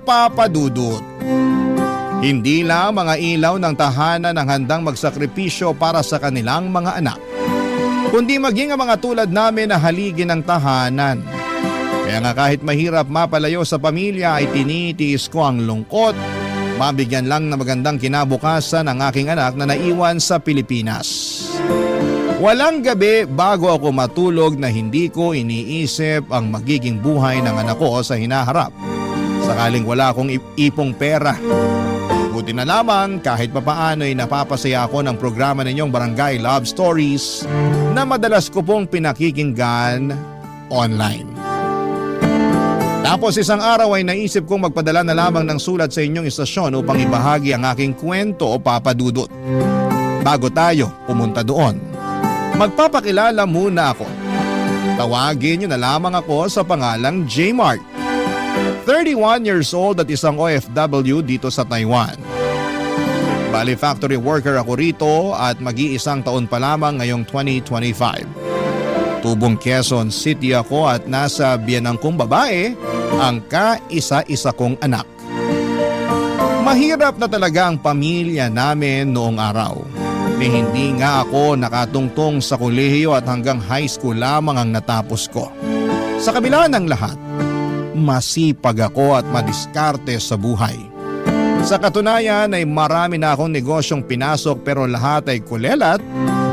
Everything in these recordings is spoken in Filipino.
Papa Dudut. Hindi lang mga ilaw ng tahanan ang handang magsakripisyo para sa kanilang mga anak, kundi maging ang mga tulad namin na haligi ng tahanan. Kaya nga kahit mahirap mapalayo sa pamilya ay tinitiis ko ang lungkot, mabigyan lang na magandang kinabukasan ang aking anak na naiwan sa Pilipinas. Walang gabi bago ako matulog na hindi ko iniisip ang magiging buhay ng anak ko sa hinaharap. Sakaling wala akong ipong pera. Buti na lamang kahit papaano ay napapasaya ako ng programa ninyong Barangay Love Stories na madalas ko pong pinakikinggan online. Tapos isang araw ay naisip kong magpadala na lamang ng sulat sa inyong istasyon upang ibahagi ang aking kwento o Papa Dudut. Bago tayo pumunta doon, magpapakilala muna ako. Tawagin niyo na lamang ako sa pangalang J. Mark. 31 years old at isang OFW dito sa Taiwan. Bali factory worker ako rito at mag-iisang taon pa lamang ngayong 2025. Tubong Quezon City ako at nasa biyanang kong babae ang kaisa-isa kong anak. Mahirap na talaga ang pamilya namin noong araw. Hindi nga ako nakatungtong sa kolehiyo at hanggang high school lamang ang natapos ko. Sa kabila ng lahat, masipag ako at madiskarte sa buhay. Sa katunayan ay marami na akong negosyong pinasok pero lahat ay kulelat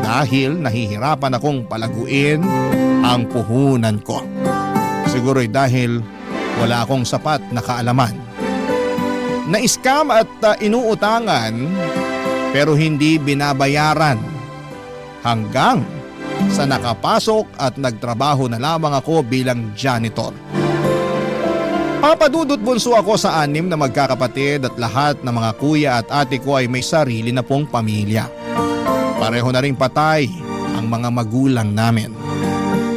dahil nahihirapan akong palaguin ang puhunan ko. Siguro'y dahil wala akong sapat na kaalaman. Na-scam at inuutangan pero hindi binabayaran hanggang sa nakapasok at nagtrabaho na lamang ako bilang janitor. Papa Dudut, bunso ako sa 6 na magkakapatid at lahat ng mga kuya at ate ko ay may sarili na pong pamilya. Pareho na rin patay ang mga magulang namin.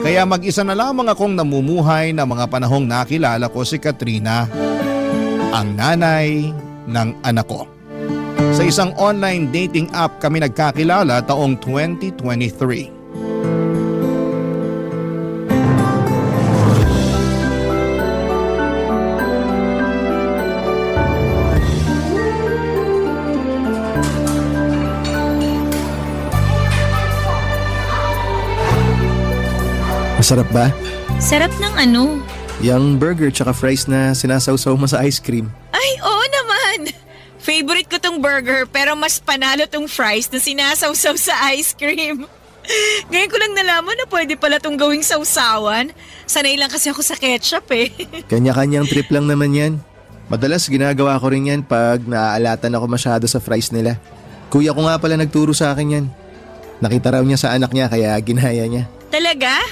Kaya mag-isa na lamang akong namumuhay na mga panahong nakilala ko si Katrina, ang nanay ng anak ko. Sa isang online dating app kami nagkakilala taong 2023. Masarap ba? Sarap ng ano? Yung burger tsaka fries na sinasawsaw mo sa ice cream. Ay, oo naman! Favorite ko tong burger pero mas panalo tong fries na sinasawsaw sa ice cream. Ngayon ko lang nalaman na pwede pala tong gawing sawsawan. Sanay lang kasi ako sa ketchup eh. Kanya-kanyang trip lang naman yan. Madalas ginagawa ko rin yan pag naaalatan ako masyado sa fries nila. Kuya ko nga pala nagturo sa akin yan. Nakita raw niya sa anak niya kaya ginaya niya. Talaga?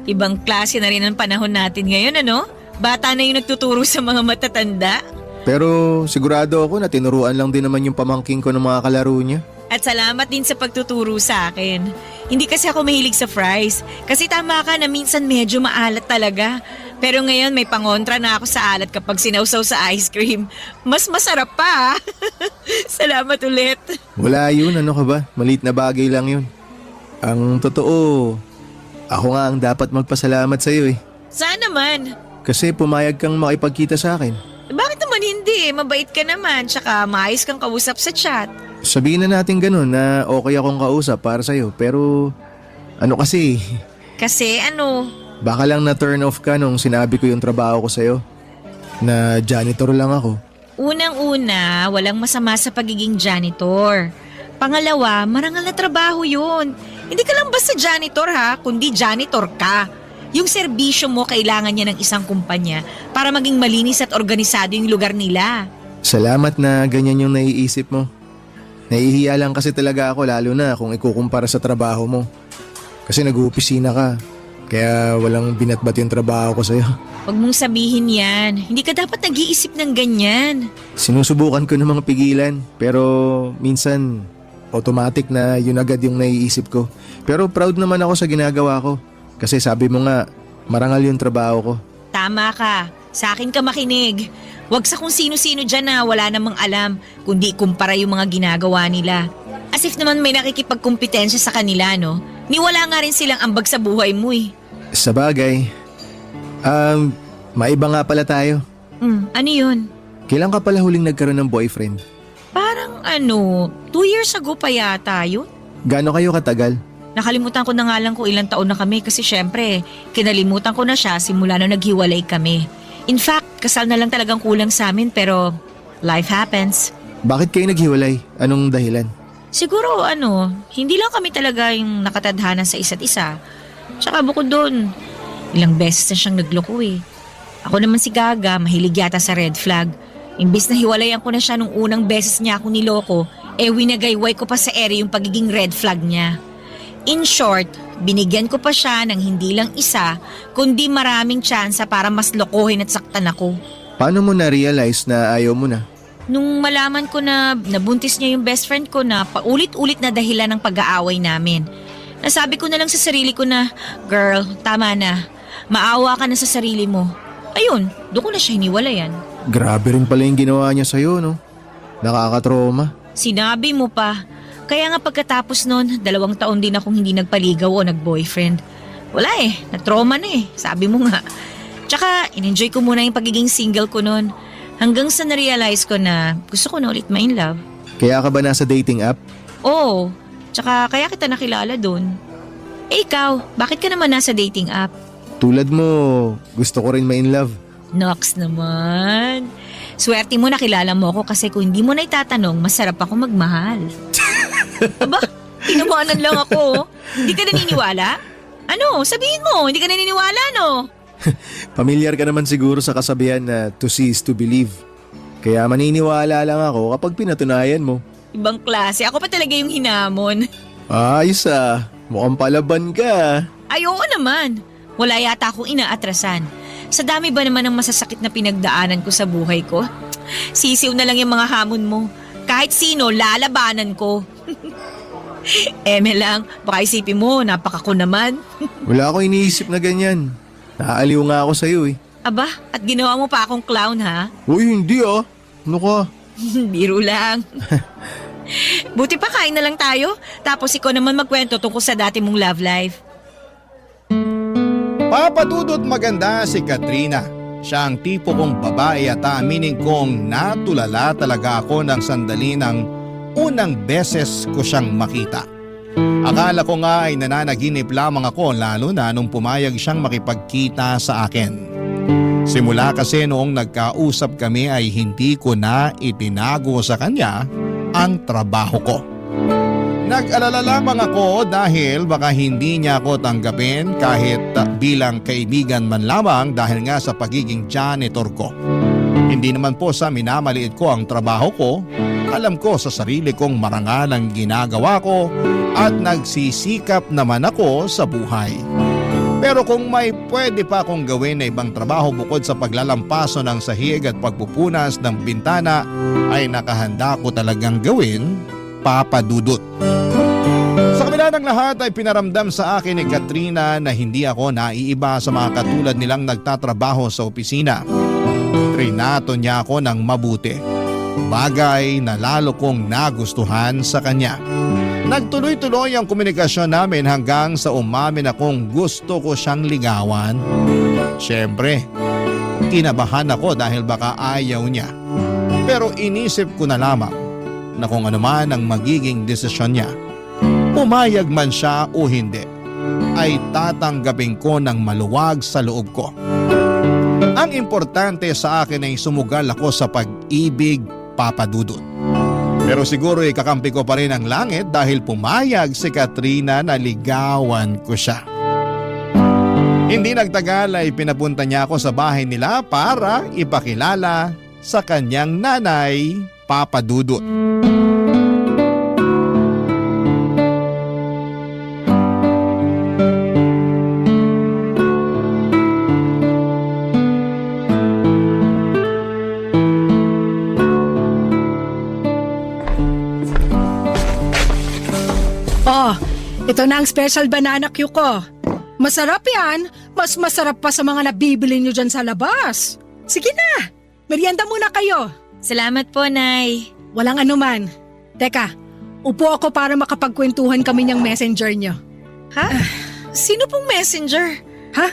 Ibang klase na rin ang panahon natin ngayon, ano? Bata na yung nagtuturo sa mga matatanda. Pero sigurado ako na tinuruan lang din naman yung pamangking ko ng mga kalaro niya. At salamat din sa pagtuturo sa akin. Hindi kasi ako mahilig sa fries. Kasi tama ka na minsan medyo maalat talaga. Pero ngayon may pangontra na ako sa alat kapag sinawsaw sa ice cream. Mas masarap pa. Salamat ulit. Wala yun, ano ka ba? Maliit na bagay lang yun. Ang totoo, ako nga ang dapat magpasalamat sa'yo eh. Saan naman? Kasi pumayag kang makipagkita sa akin. Bakit naman hindi? Mabait ka naman. Tsaka maayos kang kausap sa chat. Sabihin na natin ganun na okay akong kausap para sa'yo. Pero ano kasi, Kasi ano? baka lang na turn off ka nung sinabi ko yung trabaho ko sa'yo. Na janitor lang ako. Unang-una, walang masama sa pagiging janitor. Pangalawa, marangal na trabaho yun. Hindi ka lang basta janitor ha, kundi janitor ka. Yung serbisyo mo kailangan niya ng isang kumpanya para maging malinis at organisado yung lugar nila. Salamat na ganyan yung naiisip mo. Nahihiya lang kasi talaga ako lalo na kung ikukumpara sa trabaho mo. Kasi nag-uopisina ka, kaya walang binatbat yung trabaho ko sa'yo. Huwag mong sabihin yan. Hindi ka dapat nag-iisip ng ganyan. Sinusubukan ko namang pigilan, pero minsan automatic na yun agad yung naiisip ko. Pero proud naman ako sa ginagawa ko. Kasi sabi mo nga, marangal yung trabaho ko. Tama ka. Sa akin ka makinig. Huwag sa kung sino-sino dyan na wala namang alam, kundi kumpara yung mga ginagawa nila. As if naman may nakikipagkumpetensya sa kanila, no? Niwala nga rin silang ambag sa buhay mo eh. Sa bagay, maiba nga pala tayo. Ano yun? Kailan ka pala huling nagkaroon ng boyfriend? Parang 2 years ago pa yata yun. Gaano kayo katagal? Nakalimutan ko na nga lang kung ilang taon na kami kasi syempre, kinalimutan ko na siya simula na naghiwalay kami. In fact, kasal na lang talagang kulang sa amin pero life happens. Bakit kayo naghiwalay? Anong dahilan? Siguro hindi lang kami talaga yung nakatadhana sa isa't isa. Tsaka bukod doon, ilang beses na siyang nagloko eh. Ako naman si Gaga, mahilig yata sa red flag. Imbis na hiwalayan ko na siya nung unang beses niya ako niloko, winagayway ko pa sa ere yung pagiging red flag niya. In short, binigyan ko pa siya ng hindi lang isa, kundi maraming tsansa para mas lokohin at saktan ako. Paano mo na-realize na ayaw mo na? Nung malaman ko na nabuntis niya yung best friend ko na paulit-ulit na dahilan ng pag-aaway namin, nasabi ko na lang sa sarili ko na, girl, tama na. Maawa ka na sa sarili mo. Ayun, doon ko na siya hiniwalayan. Grabe rin pala yung ginawa niya sa'yo, no? Nakakatroma. Sinabi mo pa. Kaya nga pagkatapos nun, 2 taon din akong hindi nagpaligaw o nag-boyfriend. Wala na-trauma na sabi mo nga. Tsaka, in-enjoy ko muna yung pagiging single ko nun. Hanggang sa na-realize ko na gusto ko na ulit ma-in love. Kaya ka ba nasa dating app? Oo, tsaka kaya kita nakilala dun. Ikaw, bakit ka naman nasa dating app? Tulad mo, gusto ko rin ma-in love. Nox naman. Swerte mo nakilala mo ako kasi kung hindi mo na itatanong, masarap ako magmahal. Aba, tinawanan lang ako. Hindi ka naniniwala? Ano, sabihin mo, hindi ka naniniwala no? Pamilyar ka naman siguro sa kasabihan na to see is to believe. Kaya maniniwala lang ako kapag pinatunayan mo. Ibang klase, ako pa talaga yung hinamon. Ayos mukhang palaban ka. Ay oo naman, wala yata akong inaatrasan. Sa dami ba naman ng masasakit na pinagdaanan ko sa buhay ko? Sisiw na lang yung mga hamon mo. Kahit sino, lalabanan ko. Eme lang, baka isipin mo, napakako naman. Wala ako iniisip na ganyan. Naaaliw nga ako sa'yo Aba, at ginawa mo pa akong clown ha? Uy, hindi Ano ka? Biro lang. Buti pa kain na lang tayo, tapos ikaw naman magkwento tungkol sa dati mong love life. Papadudot maganda si Katrina. Siya ang tipo kong babae at aaminin kong natulala talaga ako ng sandali ng unang beses ko siyang makita. Akala ko nga ay nananaginip lamang ako lalo na nung pumayag siyang makipagkita sa akin. Simula kasi noong nagkausap kami ay hindi ko na itinago sa kanya ang trabaho ko. Nag-alala lamang ako dahil baka hindi niya ako tanggapin kahit bilang kaibigan man lamang dahil nga sa pagiging janitor ko. Hindi naman po sa minamaliit ko ang trabaho ko. Alam ko sa sarili kong marangal ang ginagawa ko at nagsisikap naman ako sa buhay. Pero kung may pwede pa akong gawin na ibang trabaho bukod sa paglalampaso ng sahig at pagpupunas ng bintana ay nakahanda ko talagang gawin, papadudot. Sa kabila ng lahat ay pinaramdam sa akin ni Katrina na hindi ako naiiba sa mga katulad nilang nagtatrabaho sa opisina. Trinato niya ako ng mabuti. Bagay na lalo kong nagustuhan sa kanya. Nagtuloy-tuloy ang komunikasyon namin hanggang sa umamin akong gusto ko siyang ligawan. Siyempre, kinabahan ako dahil baka ayaw niya. Pero inisip ko na lamang na kung ano man ang magiging desisyon niya, pumayag man siya o hindi, ay tatanggapin ko ng maluwag sa loob ko. Ang importante sa akin ay sumugal ako sa pag-ibig, papadudot. Pero siguro ikakampi ko pa rin ang langit dahil pumayag si Katrina na ligawan ko siya. Hindi nagtagal ay pinapunta niya ako sa bahay nila para ipakilala sa kanyang nanay, papadudot. Ito na ang special banana cue ko. Masarap yan. Mas masarap pa sa mga nabibili nyo dyan sa labas. Sige na, merienda muna kayo. Salamat po, Nay. Walang anuman. Teka, upo ako para makapagkwentuhan kami niyang messenger nyo. Ha? Sino pong messenger? Ha?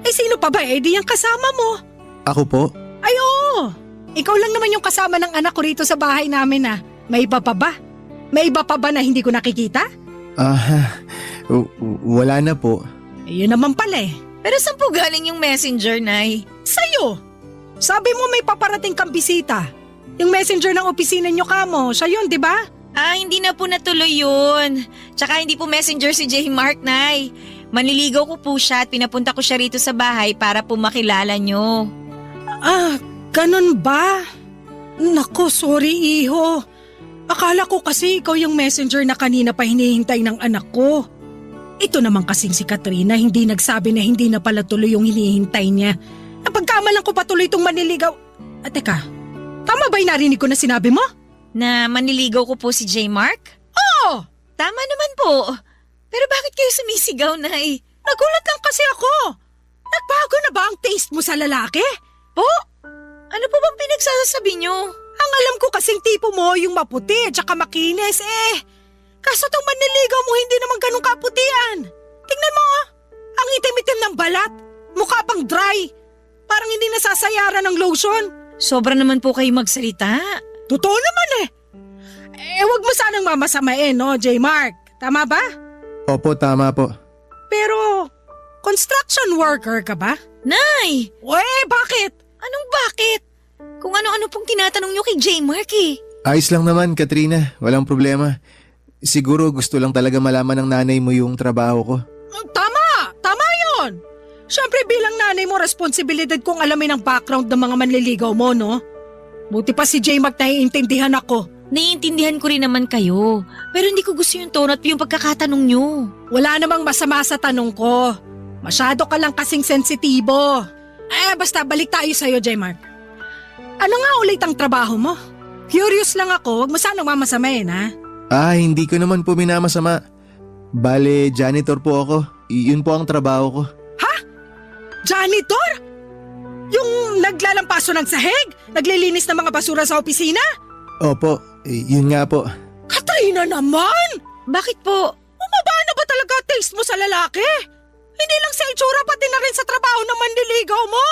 Eh sino pa ba? Eh di yung kasama mo. Ako po? Ay oo, Ikaw lang naman yung kasama ng anak ko rito sa bahay namin ah. May iba pa ba? May iba pa ba na hindi ko nakikita? Wala na po. Yun naman pala eh. Pero saan po galing yung messenger, Nay? Sa'yo! Sabi mo may paparating kang bisita. Yung messenger ng opisina nyo kamo, siya yun, di ba? Hindi na po natuloy yun. Tsaka hindi po messenger si J. Mark, Nay. Manliligaw ko po siya at pinapunta ko siya rito sa bahay para po makilala nyo. Ganun ba? Nako, sorry iho. Akala ko kasi ikaw yung messenger na kanina pa hinihintay ng anak ko. Ito naman kasing si Katrina hindi nagsabi na hindi na pala tuloy yung hinihintay niya. Napagkamalan ko pa tuloy itong manliligaw. Teka, tama ba yung narinig ko na sinabi mo? Na manliligaw ko po si J. Mark? Oo! Tama naman po. Pero bakit kayo sumisigaw, Nay? Nagulat lang kasi ako. Nagbago na ba ang taste mo sa lalaki? Po? Ano po bang pinagsasabi nyo? Ang alam ko kasing tipo mo yung maputi at saka makinis eh. Kaso tong manliligaw mo hindi naman ganun kaputian. Tingnan mo ang itim-itim ng balat. Mukha pang dry. Parang hindi nasasayaran ng lotion. Sobra naman po kayo magsalita. Totoo naman eh. Wag mo sanang mamasamain, no, J. Mark? Tama ba? Opo, tama po. Pero, construction worker ka ba? Nay! Bakit? Anong bakit? Kung ano-ano pong tinatanong nyo kay J. Mark eh. Ayos lang naman, Katrina. Walang problema. Siguro gusto lang talaga malaman ng nanay mo yung trabaho ko. Tama yun. Siyempre bilang nanay mo, responsibilidad kong alamin ang background ng mga manliligaw mo, no? Buti pa si J. Mark naiintindihan ako. Naiintindihan ko rin naman kayo. Pero hindi ko gusto yung tono at yung pagkakatanong nyo. Wala namang masama sa tanong ko. Masyado ka lang kasing sensitibo. Basta balik tayo sa'yo, J. Mark. Ano nga ulit ang trabaho mo? Curious lang ako, wag mo sanang mamasamain, ha? Hindi ko naman po minamasama. Bale, janitor po ako. Yun po ang trabaho ko. Janitor? Yung naglalampaso ng sahig? Naglilinis ng mga basura sa opisina? Opo, yun nga po. Katrina naman! Bakit po? Bumaba na ba talaga taste mo sa lalaki? Hindi lang sa itsura pati na rin sa trabaho ng manliligaw mo.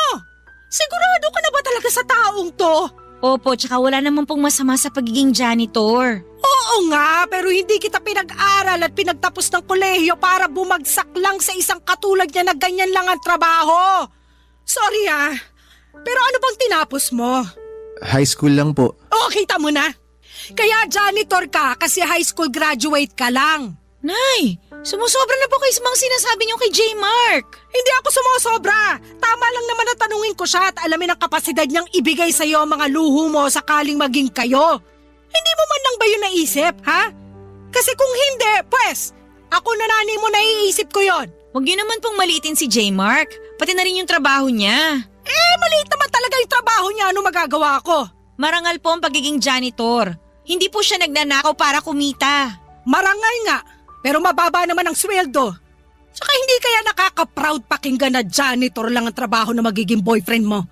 Sigurado ka na ba talaga sa taong to? Opo, tsaka wala naman pong masama sa pagiging janitor. Oo nga, pero hindi kita pinag-aral at pinagtapos ng kolehiyo para bumagsak lang sa isang katulad niya na ganyan lang ang trabaho. Sorry pero ano bang tinapos mo? High school lang po. Kita mo na. Kaya janitor ka kasi high school graduate ka lang. Nay, sumusobra na po kayo sa mga sinasabi niyo kay J. Mark. Hindi ako sumusobra. Tama lang naman na tanungin ko siya at alamin ang kapasidad niyang ibigay sa iyo ang mga luho mo sakaling maging kayo. Hindi mo man lang ba yun naisip, ha? Kasi kung hindi, pues, ako na nanay mo naiisip ko yon. Huwag niyo naman pong maliitin si J. Mark. Pati na rin yung trabaho niya. Maliit naman talaga yung trabaho niya. Ano magagawa ko? Marangal po ang pagiging janitor. Hindi po siya nagnanakaw para kumita. Marangal nga, pero mababa naman ang sweldo. Saka hindi kaya nakaka-proud pakinggan na janitor lang ang trabaho na magiging boyfriend mo.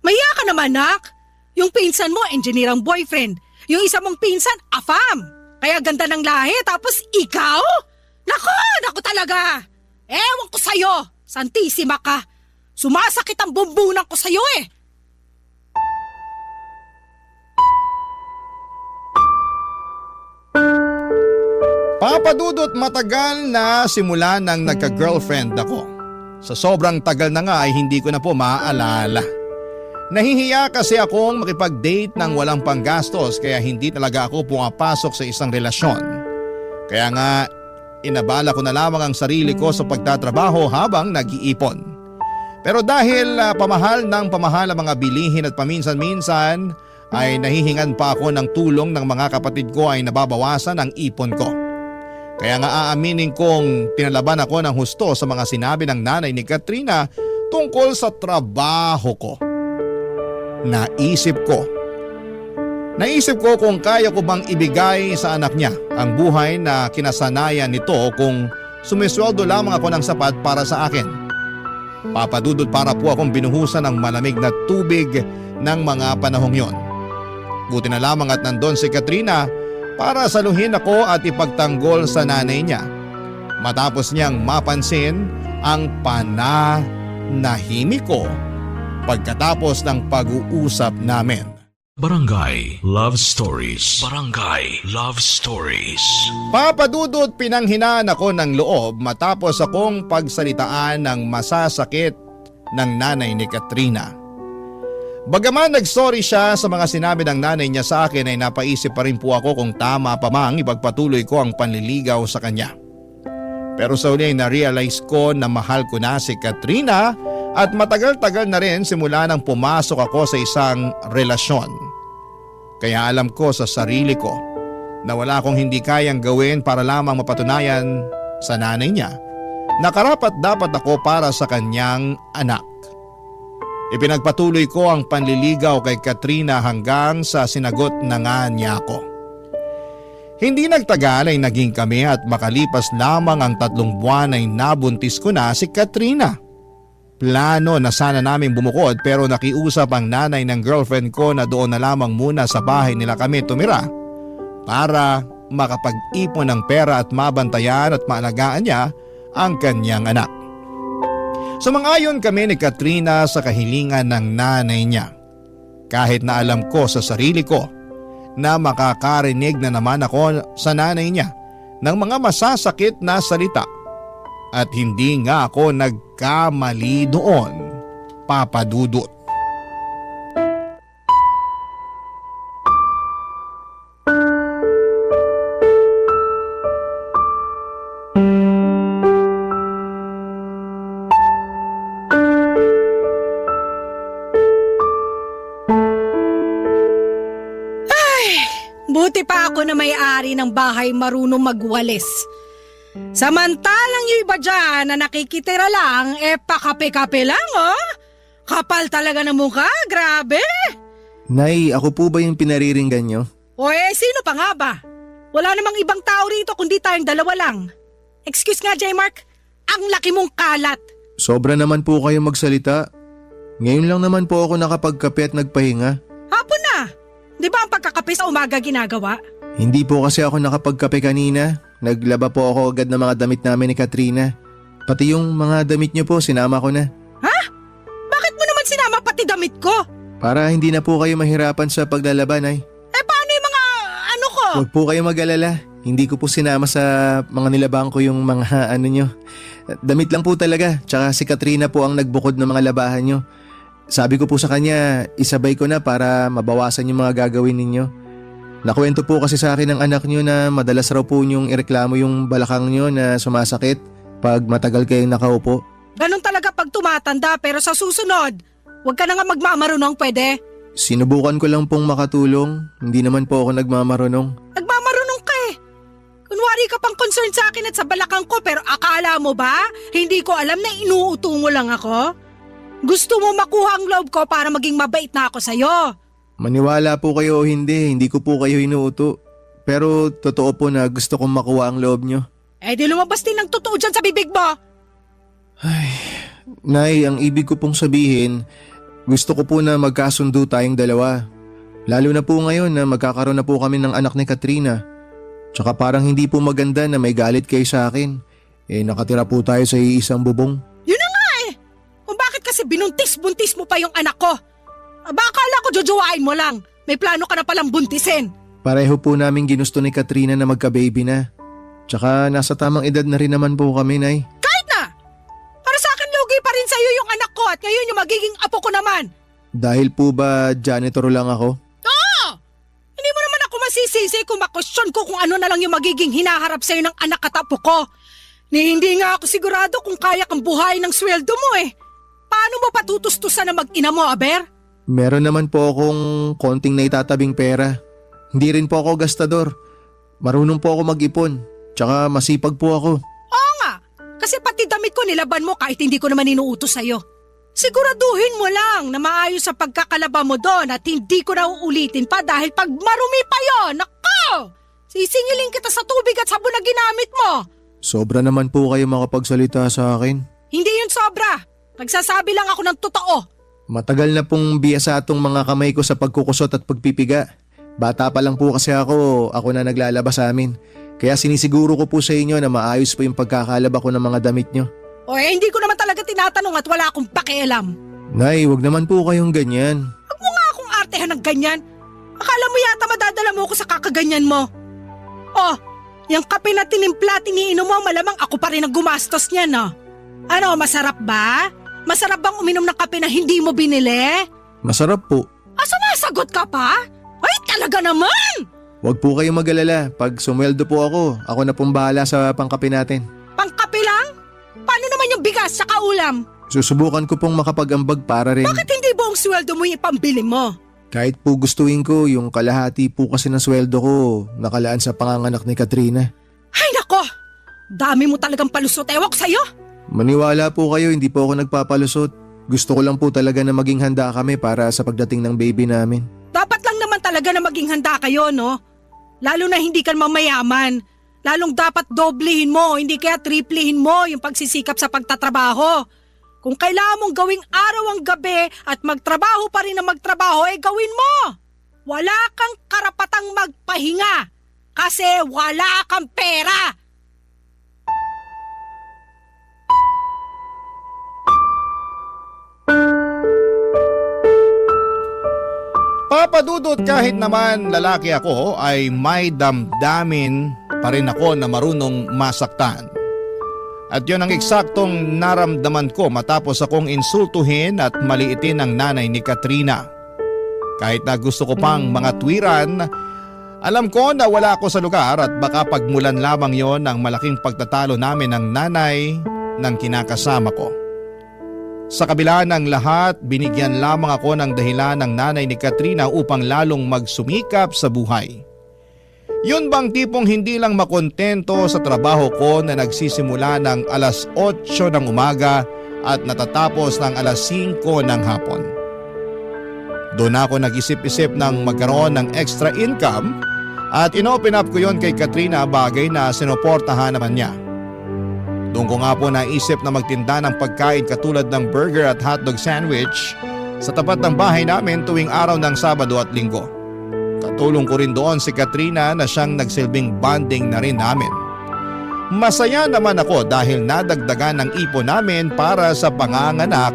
Mahiya ka naman, nak. Yung pinsan mo, engineer ang boyfriend. Yung isa mong pinsan, afam. Kaya ganda ng lahi, tapos ikaw? Naku talaga. Ewan ko sa'yo, santisima ka. Sumasakit ang bumbunan ko sa'yo eh. Papadudot matagal na simula nang nagka-girlfriend ako. Sa sobrang tagal na nga ay hindi ko na po maaalala. Nahihiya kasi akong makipag-date ng walang panggastos kaya hindi talaga ako pumapasok sa isang relasyon. Kaya nga inabala ko na lamang ang sarili ko sa pagtatrabaho habang nag-iipon. Pero dahil pamahal ng pamahal ang mga bilihin at paminsan-minsan ay nahihingan pa ako ng tulong ng mga kapatid ko ay nababawasan ang ipon ko. Kaya nga aaminin kong pinalaban ako ng husto sa mga sinabi ng nanay ni Katrina tungkol sa trabaho ko. Naisip ko kung kaya ko bang ibigay sa anak niya ang buhay na kinasanayan nito kung sumisweldo lamang ako ng sapat para sa akin. Papadudod para po akong binuhusan ng malamig na tubig ng mga panahong yon. Buti na lamang at nandun si Katrina para saluhin ako at ipagtanggol sa nanay niya. Matapos niyang mapansin ang pananahimik ko pagkatapos ng pag-uusap namin. Barangay Love Stories. Barangay Love Stories. Papadudot pinanghinaan ako ng loob matapos akong pagsalitaan ng masasakit ng nanay ni Katrina. Bagaman nagsorry siya sa mga sinabi ng nanay niya sa akin ay napaisip pa rin po ako kung tama pa mang ipagpatuloy ko ang panliligaw sa kanya. Pero sa huli ay na-realize ko na mahal ko na si Katrina at matagal-tagal na rin simula nang pumasok ako sa isang relasyon. Kaya alam ko sa sarili ko na wala akong hindi kayang gawin para lamang mapatunayan sa nanay niya na karapat dapat ako para sa kanyang anak. Ipinagpatuloy ko ang panliligaw kay Katrina hanggang sa sinagot na nga niya ako. Hindi nagtagal ay naging kami at makalipas lamang ang 3 buwan ay nabuntis ko na si Katrina. Plano na sana naming bumukod pero nakiusap ang nanay ng girlfriend ko na doon na lamang muna sa bahay nila kami tumira para makapag-ipon ng pera at mabantayan at maalagaan niya ang kanyang anak. Sumang-ayon kami ni Katrina sa kahilingan ng nanay niya. Kahit na alam ko sa sarili ko na makakarinig na naman ako sa nanay niya ng mga masasakit na salita. At hindi nga ako nagkamali doon, papadudot. Buti pa ako na may-ari ng bahay marunong magwalis. Samantalang yung iba dyan na nakikitira lang, pakape-kape lang, oh. Kapal talaga ng mukha, grabe. Nay, ako po ba yung pinariringgan nyo? O sino pa nga ba? Wala namang ibang tao rito kundi tayong dalawa lang. Excuse nga, J-Mark, ang laki mong kalat. Sobra naman po kayo magsalita. Ngayon lang naman po ako nakapagkape at nagpahinga. Hapon na. Di ba ang pagkakape sa umaga ginagawa? Hindi po kasi ako nakapagkape kanina. Naglaba po ako agad ng mga damit namin ni Katrina. Pati yung mga damit niyo po, sinama ko na. Ha? Bakit mo naman sinama pati damit ko? Para hindi na po kayo mahirapan sa paglalaba, Nay. Paano yung mga ano ko? Huwag po kayo mag-alala. Hindi ko po sinama sa mga nilabang ko yung mga ano nyo. Damit lang po talaga. Tsaka si Katrina po ang nagbukod ng mga labahan nyo. Sabi ko po sa kanya, isabay ko na para mabawasan yung mga gagawin ninyo. Nakwento po kasi sa akin ng anak nyo na madalas raw po nyong ireklamo yung balakang nyo na sumasakit pag matagal kayong nakaupo. Ganon talaga pag tumatanda pero sa susunod, huwag ka na nga magmamarunong pwede. Sinubukan ko lang pong makatulong. Hindi naman po ako nagmamarunong. Nagmamarunong ka eh. Kunwari ka pang concern sa akin at sa balakang ko pero akala mo ba? Hindi ko alam na inuuto mo lang ako? Gusto mo makuha ang loob ko para maging mabait na ako sa'yo. Maniwala po kayo o hindi ko po kayo inuuto. Pero totoo po na gusto kong makuha ang loob nyo. Di lumabas din ng totoo dyan sa bibig mo. Nay, ang ibig ko pong sabihin, gusto ko po na magkasundo tayong dalawa. Lalo na po ngayon na magkakaroon na po kami ng anak ni Katrina. Tsaka parang hindi po maganda na may galit kayo sa akin. Nakatira po tayo sa iisang bubong. Yun na nga eh. Kung bakit kasi binuntis-buntis mo pa yung anak ko. Baka akala ko jojowain mo lang. May plano ka na palang buntisin. Pareho po namin ginusto ni Katrina na magka-baby na. Tsaka nasa tamang edad na rin naman po kami, Nay. Kahit na! Para sa akin lugi pa rin sa'yo yung anak ko at ngayon yung magiging apo ko naman. Dahil po ba janitor lang ako? Oo! Hindi mo naman ako masisisi kung makwestiyon ko kung ano na lang yung magiging hinaharap sa'yo ng anak at apo ko. Hindi nga ako sigurado kung kaya kang buhayin ng sweldo mo eh. Paano mo patutustusan na mag-ina mo, Aber? Meron naman po akong konting naitatabing pera. Hindi rin po ako gastador. Marunong po ako mag-ipon. Tsaka masipag po ako. Oo nga, kasi pati damit ko nilaban mo kahit hindi ko naman inuutos sa'yo. Siguraduhin mo lang na maayos sa pagkakalaba mo doon at hindi ko na uulitin pa dahil pag marumi pa yon, nako! Sisingilin kita sa tubig at sabon na ginamit mo. Sobra naman po kayo makapagsalita sa akin. Hindi yun sobra. Nagsasabi lang ako ng totoo. Matagal na pong biyasa itong mga kamay ko sa pagkukusot at pagpipiga. Bata pa lang po kasi ako na naglalaba sa amin. Kaya sinisiguro ko po sa inyo na maayos po yung pagkakalaba ko ng mga damit nyo. Hindi ko naman talaga tinatanong at wala akong pakialam. Nay, wag naman po kayong ganyan. Huwag mo nga akong artehan ng ganyan. Akala mo yata madadala mo ako sa kakaganyan mo. Oh, yung kape na tinimpla, tiniinom mo, malamang ako pa rin ang gumastos niya, no? Ano, masarap ba? Masarap bang uminom ng kape na hindi mo binili? Masarap po. Sumasagot ka pa? Ay, talaga naman! Huwag po kayong mag-alala. Pag sumweldo po ako na pong bahala sa pangkape natin. Pangkape lang? Paano naman yung bigas sa ulam? Susubukan ko pong makapag-ambag para rin. Bakit hindi buong sweldo mo yung ipambili mo? Kahit po gustuin ko, yung kalahati po kasi ng sweldo ko nakalaan sa panganganak ni Katrina. Ay nako! Dami mo talagang palusot, ewan ko sa'yo! Maniwala po kayo, hindi po ako nagpapalusot. Gusto ko lang po talaga na maging handa kami para sa pagdating ng baby namin. Dapat lang naman talaga na maging handa kayo, no? Lalo na hindi ka mamayaman. Lalong dapat doblehin mo, hindi kaya triplehin mo yung pagsisikap sa pagtatrabaho. Kung kailangan mong gawing araw ang gabi at magtrabaho pa rin na magtrabaho, gawin mo! Wala kang karapatang magpahinga kasi wala kang pera! Papadudot kahit naman lalaki ako ay may damdamin pa rin ako na marunong masaktan. At yun ang eksaktong naramdaman ko matapos akong insultuhin at maliitin ang nanay ni Katrina. Kahit na gusto ko pang mga tuwiran, alam ko na wala ako sa lugar at baka pagmulan lamang yon ng malaking pagtatalo namin ng nanay ng kinakasama ko. Sa kabila ng lahat, binigyan lamang ako ng dahilan ng nanay ni Katrina upang lalong magsumikap sa buhay. Yun bang tipong hindi lang makontento sa trabaho ko na nagsisimula ng alas 8 ng umaga at natatapos ng alas 5 ng hapon. Doon ako nag-isip-isip ng magkaroon ng extra income at inopen up ko yon kay Katrina, bagay na sinuportahan naman niya. Doon ko nga po naisip na magtinda ng pagkain katulad ng burger at hotdog sandwich sa tapat ng bahay namin tuwing araw ng Sabado at Linggo. Katulong ko rin doon si Katrina na siyang nagsilbing bonding na rin namin. Masaya naman ako dahil nadagdagan ng ipon namin para sa panganganak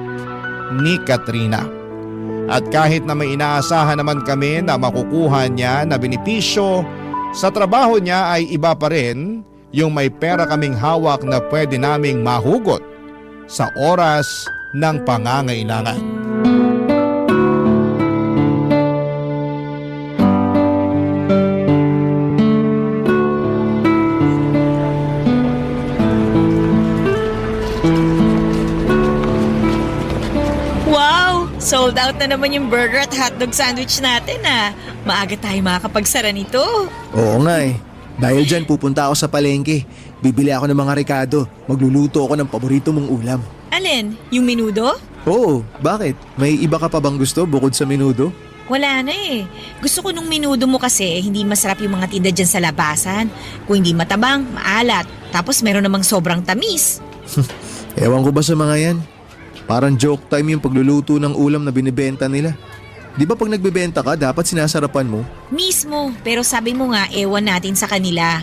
ni Katrina. At kahit na may inaasahan naman kami na makukuha niya na benepisyo, sa trabaho niya ay iba pa rin yung may pera kaming hawak na pwede naming mahugot sa oras ng pangangailangan. Wow! Sold out na naman yung burger at hotdog sandwich natin ah. Maaga tayo makakapagsara nito. Oo nga eh. Dahil dyan pupunta ako sa palengke. Bibili ako ng mga rekado. Magluluto ako ng paborito mong ulam. Alin? Yung menudo? Oo, bakit? May iba ka pa bang gusto bukod sa menudo? Wala na eh. Gusto ko nung menudo mo kasi hindi masarap yung mga tinda dyan sa labasan. Kung hindi matabang, maalat. Tapos meron namang sobrang tamis. Ewan ko ba sa mga yan? Parang joke time yung pagluluto ng ulam na binibenta nila. Di ba pag nagbebenta ka, dapat sinasarapan mo? Mismo, pero sabi mo nga, ewan natin sa kanila.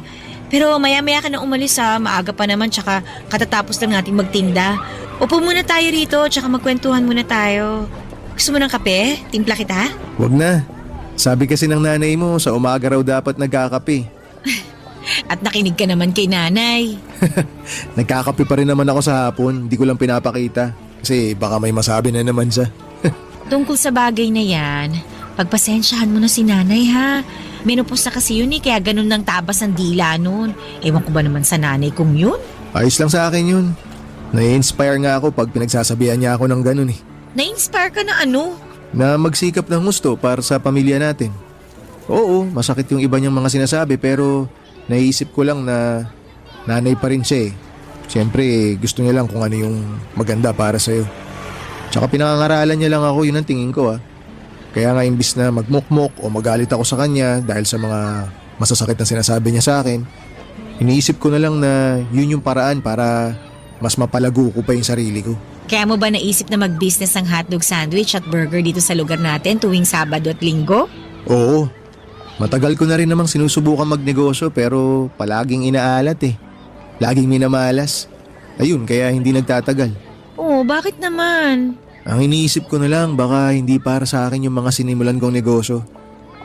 Pero maya-maya ka na umalis ha, maaga pa naman tsaka katatapos lang natin magtinda. Upo muna tayo rito tsaka magkwentuhan muna tayo. Gusto mo ng kape? Timpla kita? Wag na. Sabi kasi ng nanay mo, sa umaga raw dapat nagkakape. At nakinig ka naman kay nanay. Nagkakape pa rin naman ako sa hapon, di ko lang pinapakita. Kasi baka may masabi na naman siya. Tungkol sa bagay na yan, pagpasensyahan mo na si nanay ha. Menopause na kasi yun eh, kaya ganun ng tabas ang dila nun. Ewan ko ba naman sa nanay kung yun? Ayos lang sa akin yun. Nai-inspire nga ako pag pinagsasabihan niya ako ng ganun eh. Na-inspire ka na ano? Na magsikap ng gusto para sa pamilya natin. Oo, masakit yung iba niyang mga sinasabi pero naisip ko lang na nanay pa rin siya eh. Siyempre gusto niya lang kung ano yung maganda para sa'yo. Tsaka pinangangaralan niya lang ako, yun ang tingin ko ah. Kaya nga imbis na magmukmok o magalit ako sa kanya dahil sa mga masasakit na sinasabi niya sa akin, iniisip ko na lang na yun yung paraan para mas mapalago ko pa yung sarili ko. Kaya mo ba naisip na mag-business ng hotdog sandwich at burger dito sa lugar natin tuwing Sabado at Linggo? Oo, matagal ko na rin namang sinusubukan magnegosyo pero palaging inaalat eh. Laging minamalas. Ayun, kaya hindi nagtatagal. Oo, bakit naman? Ang iniisip ko na lang baka hindi para sa akin yung mga sinimulan kong negosyo.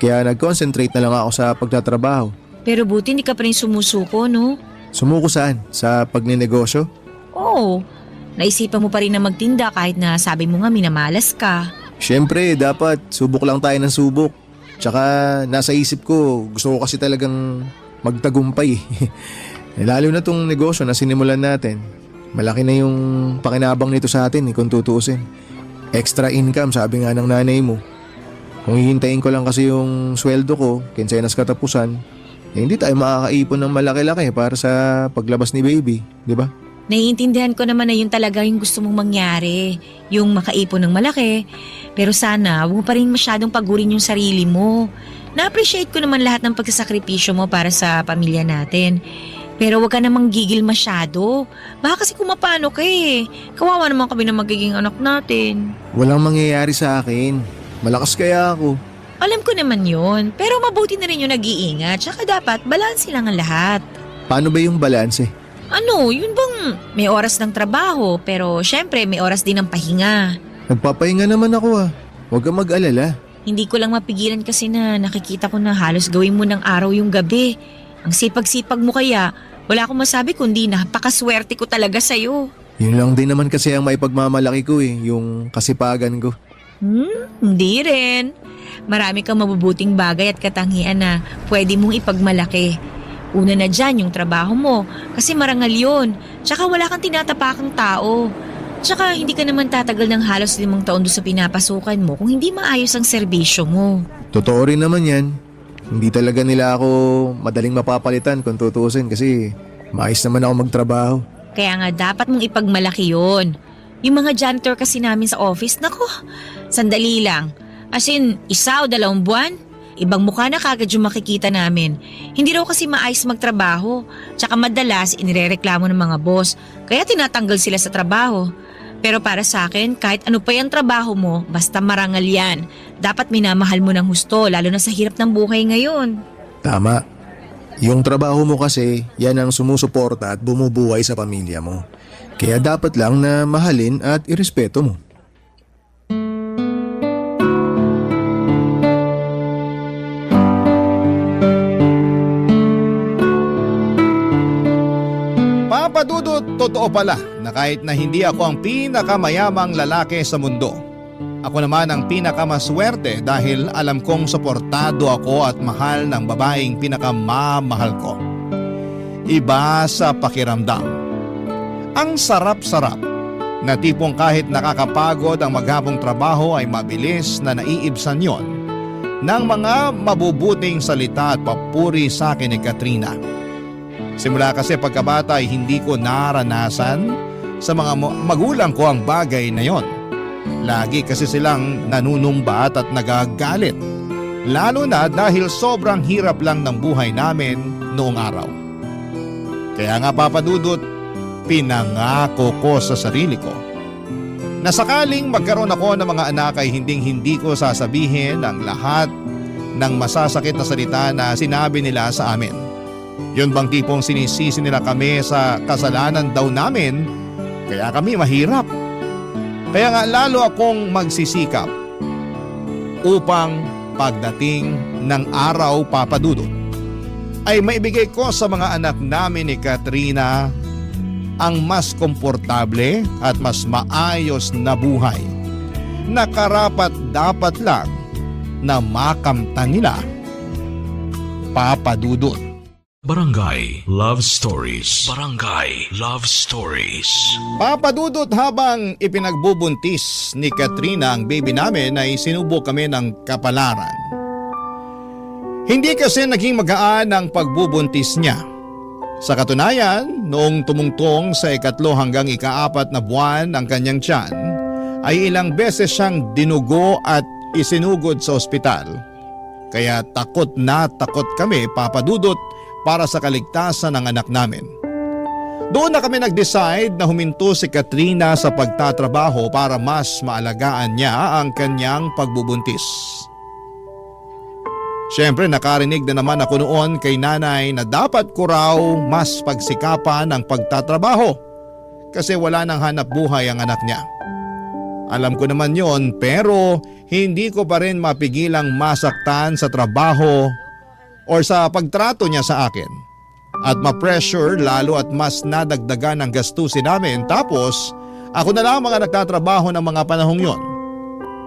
Kaya nag-concentrate na lang ako sa pagtatrabaho. Pero buti hindi ka pa rin sumusuko, no? Sumuko saan? Sa pagninegosyo? Oo. Naisipan mo pa rin na magtinda kahit na sabi mo nga minamalas ka. Siyempre, dapat subok lang tayo ng subok. Tsaka nasa isip ko, gusto ko kasi talagang magtagumpay. Lalo na tong negosyo na sinimulan natin. Malaki na yung pakinabang nito sa atin kung tutuusin. Extra income, sabi nga ng nanay mo. Kung hihintayin ko lang kasi yung sweldo ko, kinsenas katapusan, hindi tayo makakaipon ng malaki-laki para sa paglabas ni baby, di ba? Naiintindihan ko naman na yun talaga yung gusto mong mangyari. Yung makaipon ng malaki. Pero sana, huwag mo pa rin masyadong pagurin yung sarili mo. Na-appreciate ko naman lahat ng pagsasakripisyo mo para sa pamilya natin. Pero huwag ka namang gigil masyado. Baka kasi kumapano ka eh. Kawawa naman kami na magiging anak natin. Walang mangyayari sa akin. Malakas kaya ako. Alam ko naman yun. Pero mabuti na rin yung nag-iingat. Tsaka dapat balanse lang ang lahat. Paano ba yung balanse? Ano, yun bang may oras ng trabaho pero syempre may oras din ng pahinga. Nagpapahinga naman ako ah. Huwag kang mag-alala. Hindi ko lang mapigilan kasi na nakikita ko na halos gawin mo ng araw yung gabi. Ang sipag-sipag mo kaya, wala akong masabi kundi napakaswerte ko talaga sa'yo. Yun lang din naman kasi ang maipagmamalaki ko yung kasipagan ko. Hindi rin. Marami kang mabubuting bagay at katangian na pwede mong ipagmalaki. Una na dyan yung trabaho mo kasi marangal yun. Tsaka wala kang tinatapakang tao. Tsaka hindi ka naman tatagal ng halos 5 taon doon sa pinapasukan mo kung hindi maayos ang serbisyo mo. Totoo rin naman yan. Hindi talaga nila ako madaling mapapalitan kung tutuusin kasi maayos naman ako magtrabaho. Kaya nga dapat mong ipagmalaki yun. Yung mga janitor kasi namin sa office, nako, sandali lang. As in, 1 o 2 buwan, ibang mukha na kagad yung makikita namin. Hindi raw kasi maayos magtrabaho. Tsaka madalas inirereklamo ng mga boss, kaya tinatanggal sila sa trabaho. Pero para sa akin, kahit ano pa yung trabaho mo, basta marangal yan. Dapat minamahal mo ng husto, lalo na sa hirap ng buhay ngayon. Tama. Yung trabaho mo kasi, yan ang sumusuporta at bumubuhay sa pamilya mo. Kaya dapat lang na mahalin at irespeto mo. Papadudot, totoo pala na kahit na hindi ako ang pinakamayamang lalaki sa mundo, ako naman ang pinakamaswerte dahil alam kong suportado ako at mahal ng babaeng pinakamamahal ko. Iba sa pakiramdam. Ang sarap-sarap na tipong kahit nakakapagod ang maghapong trabaho ay mabilis na naiibsan yon ng mga mabubuting salita at papuri sa akin ni Katrina. Simula kasi pagkabata ay hindi ko naranasan sa mga magulang ko ang bagay na yon. Lagi kasi silang nanunumbat at nagagalit. Lalo na dahil sobrang hirap lang ng buhay namin noong araw. Kaya nga papadudot, pinangako ko sa sarili ko na sakaling magkaroon ako ng mga anak ay hindi ko sasabihin ang lahat ng masasakit na salita na sinabi nila sa amin. Yun bang tipong sinisisi nila kami sa kasalanan daw namin kaya kami mahirap. Kaya nga lalo akong magsisikap upang pagdating ng araw papadudot ay maibigay ko sa mga anak namin ni Katrina ang mas komportable at mas maayos na buhay na karapat dapat lang na makamtan nila. Papadudot. Barangay Love Stories. Barangay Love Stories. Papadudot, habang ipinagbubuntis ni Katrina ang baby namin ay sinubok kami ng kapalaran. Hindi kasi naging magaan ang pagbubuntis niya. Sa katunayan, noong tumungtong sa 3 hanggang 4 na buwan ang kanyang tiyan, ay ilang beses siyang dinugo at isinugod sa ospital. Kaya takot na takot kami, papadudot, para sa kaligtasan ng anak namin. Doon na kami nag-decide na huminto si Katrina sa pagtatrabaho para mas maalagaan niya ang kanyang pagbubuntis. Siyempre nakarinig na naman ako noon kay nanay na dapat ko raw mas pagsikapan ang pagtatrabaho kasi wala nang hanap buhay ang anak niya. Alam ko naman yon, pero hindi ko pa rin mapigilang masaktan sa trabaho or sa pagtrato niya sa akin. At ma-pressure lalo at mas nadagdagan ang gastusin namin, tapos ako na lang mga nagtatrabaho ng mga panahong yon.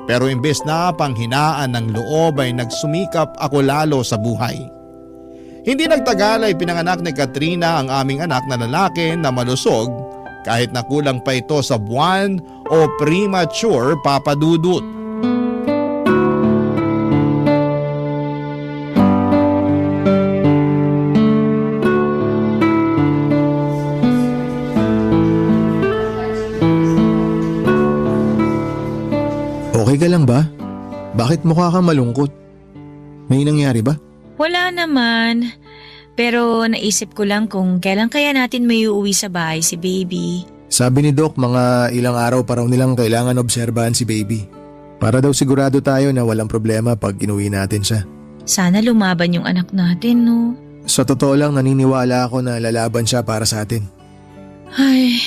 Pero imbes na panghinaan ng loob ay nagsumikap ako lalo sa buhay. Hindi nagtagal ay pinanganak ni Katrina ang aming anak na lalaki na malusog kahit na kulang pa ito sa buwan o premature papadudot. Okay ka lang ba? Bakit mukha kang malungkot? May nangyari ba? Wala naman. Pero naisip ko lang kung kailan kaya natin may uuwi sa bahay si baby. Sabi ni Doc, mga ilang araw pa raw nilang kailangan obserbahan si baby. Para daw sigurado tayo na walang problema pag inuwi natin siya. Sana lumaban yung anak natin, no? Sa totoo lang, naniniwala ako na lalaban siya para sa atin. Ay,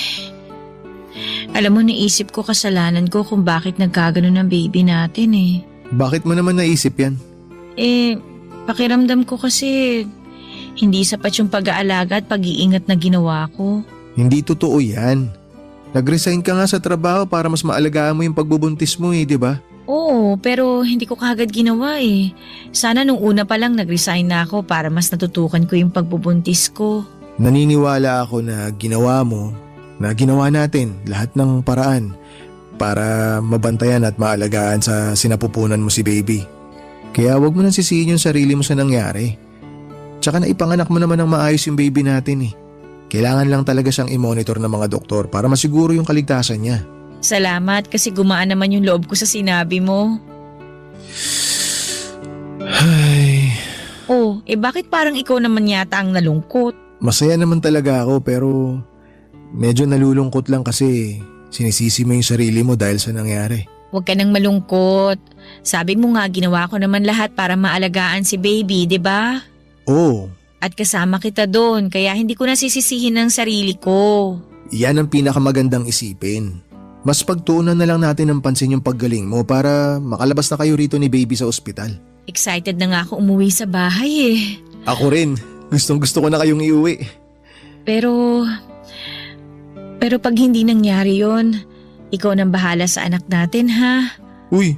alam mo, naisip ko kasalanan ko kung bakit nagkagano ng baby natin eh. Bakit mo naman naisip yan? Pakiramdam ko kasi hindi sapat yung pag-aalaga at pag-iingat na ginawa ko. Hindi totoo yan. Nag-resign ka nga sa trabaho para mas maalagaan mo yung pagbubuntis mo di ba? Oo, pero hindi ko kagad ginawa eh. Sana nung una pa lang nag-resign na ako para mas natutukan ko yung pagbubuntis ko. Naniniwala ako na ginawa mo, na ginawa natin lahat ng paraan para mabantayan at maalagaan sa sinapupunan mo si baby. Kaya wag mo nang sisihin yung sarili mo sa nangyari. Tsaka naipanganak mo naman ng maayos yung baby natin eh. Kailangan lang talaga siyang i-monitor ng mga doktor para masiguro yung kaligtasan niya. Salamat kasi gumaan naman yung loob ko sa sinabi mo. Ay, Bakit parang ikaw naman yata ang nalungkot? masaya naman talaga ako pero medyo nalulungkot lang kasi sinisisi mo yung sarili mo dahil sa nangyari. Huwag ka nang malungkot. Sabi mo nga ginawa ko naman lahat para maalagaan si baby, di ba? Oo, At kasama kita doon kaya hindi ko nasisisihin ang sarili ko. yan ang pinakamagandang isipin. Mas pagtuunan na lang natin ng pansin yung paggaling mo para makalabas na kayo rito ni baby sa ospital. Excited na nga ako umuwi sa bahay eh. Ako rin, gustong gusto ko na kayong iuwi. Pero pag hindi nangyari yon, ikaw nang bahala sa anak natin ha. Uy,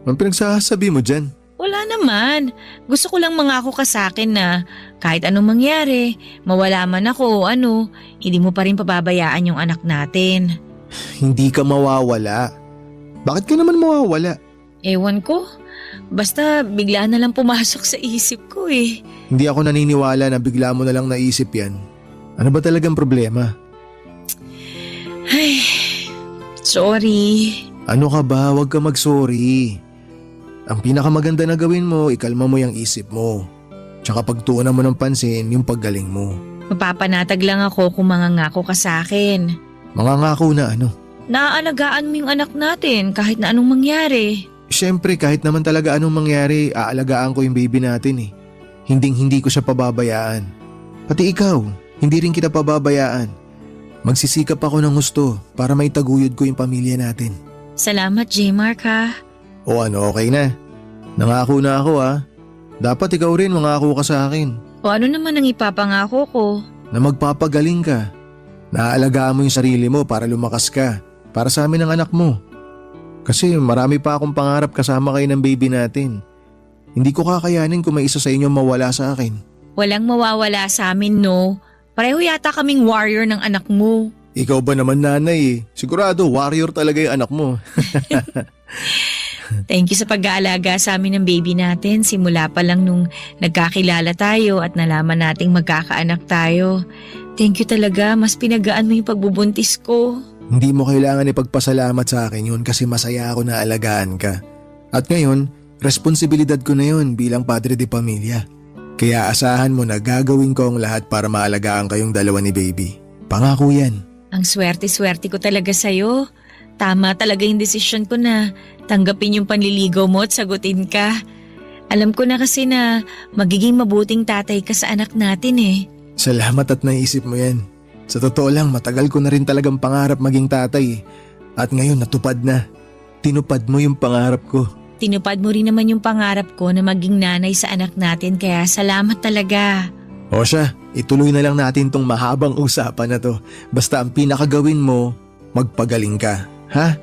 ang pinagsasabi mo dyan? Wala naman. Gusto ko lang mangako ka sa akin na kahit anong mangyari, mawala man ako o ano, hindi mo pa rin pababayaan yung anak natin. Hindi ka mawawala. Bakit ka naman mawawala? Ewan ko. Basta bigla na lang pumasok sa isip ko eh. Hindi ako naniniwala na bigla mo na lang naisip yan. Ano ba talagang problema? Ay, sorry. Ano ka ba? Huwag ka mag-sorry. Ang pinakamaganda na gawin mo, ikalma mo yung isip mo. Tsaka pagtuunan mo ng pansin yung paggaling mo. Mapapanatag lang ako kung mangangako ka sa akin. Mangangako na ano? Naaalagaan mo yung anak natin kahit na anong mangyari. Siyempre kahit naman talaga anong mangyari, aalagaan ko yung baby natin eh. Hinding-hindi ko siya pababayaan. Pati ikaw, hindi rin kita pababayaan. Magsisikap ako ng gusto para maitaguyod ko yung pamilya natin. Salamat, J-Mark ha. O ano, okay na. Nangako na ako ha. Dapat ikaw rin mangako ka sa akin. O ano naman ang ipapangako ko? Na magpapagaling ka. Naaalagaan mo yung sarili mo para lumakas ka. Para sa amin ng anak mo. Kasi marami pa akong pangarap kasama kayo ng baby natin. Hindi ko kakayanin kung may isa sa inyo mawala sa akin. Walang mawawala sa amin, no? Pareho yata kaming warrior ng anak mo. Ikaw ba naman nanay eh? Sigurado warrior talaga yung anak mo. Thank you sa pag-aalaga sa amin ng baby natin. Simula pa lang nung nagkakilala tayo at nalaman nating magkakaanak tayo. Thank you talaga. Mas pinagaan mo yung pagbubuntis ko. Hindi mo kailangan ipagpasalamat sa akin yun kasi masaya ako na alagaan ka. At ngayon, responsibilidad ko na yun bilang padre de pamilya. Kaya asahan mo na gagawin ko ang lahat para maalagaan kayong dalawa ni baby. Pangako yan. Ang swerte-swerte ko talaga sa'yo. Tama talaga yung desisyon ko na tanggapin yung panliligaw mo at sagutin ka. Alam ko na kasi na magiging mabuting tatay ka sa anak natin eh. Salamat at naisip mo yan. Sa totoo lang, matagal ko na rin talagang pangarap maging tatay. At ngayon natupad na. tinupad mo yung pangarap ko. Tinupad mo rin naman yung pangarap ko na maging nanay sa anak natin kaya salamat talaga. O siya, ituloy na lang natin tong mahabang usapan na to. Basta ang pinakagawin mo, magpagaling ka. Ha?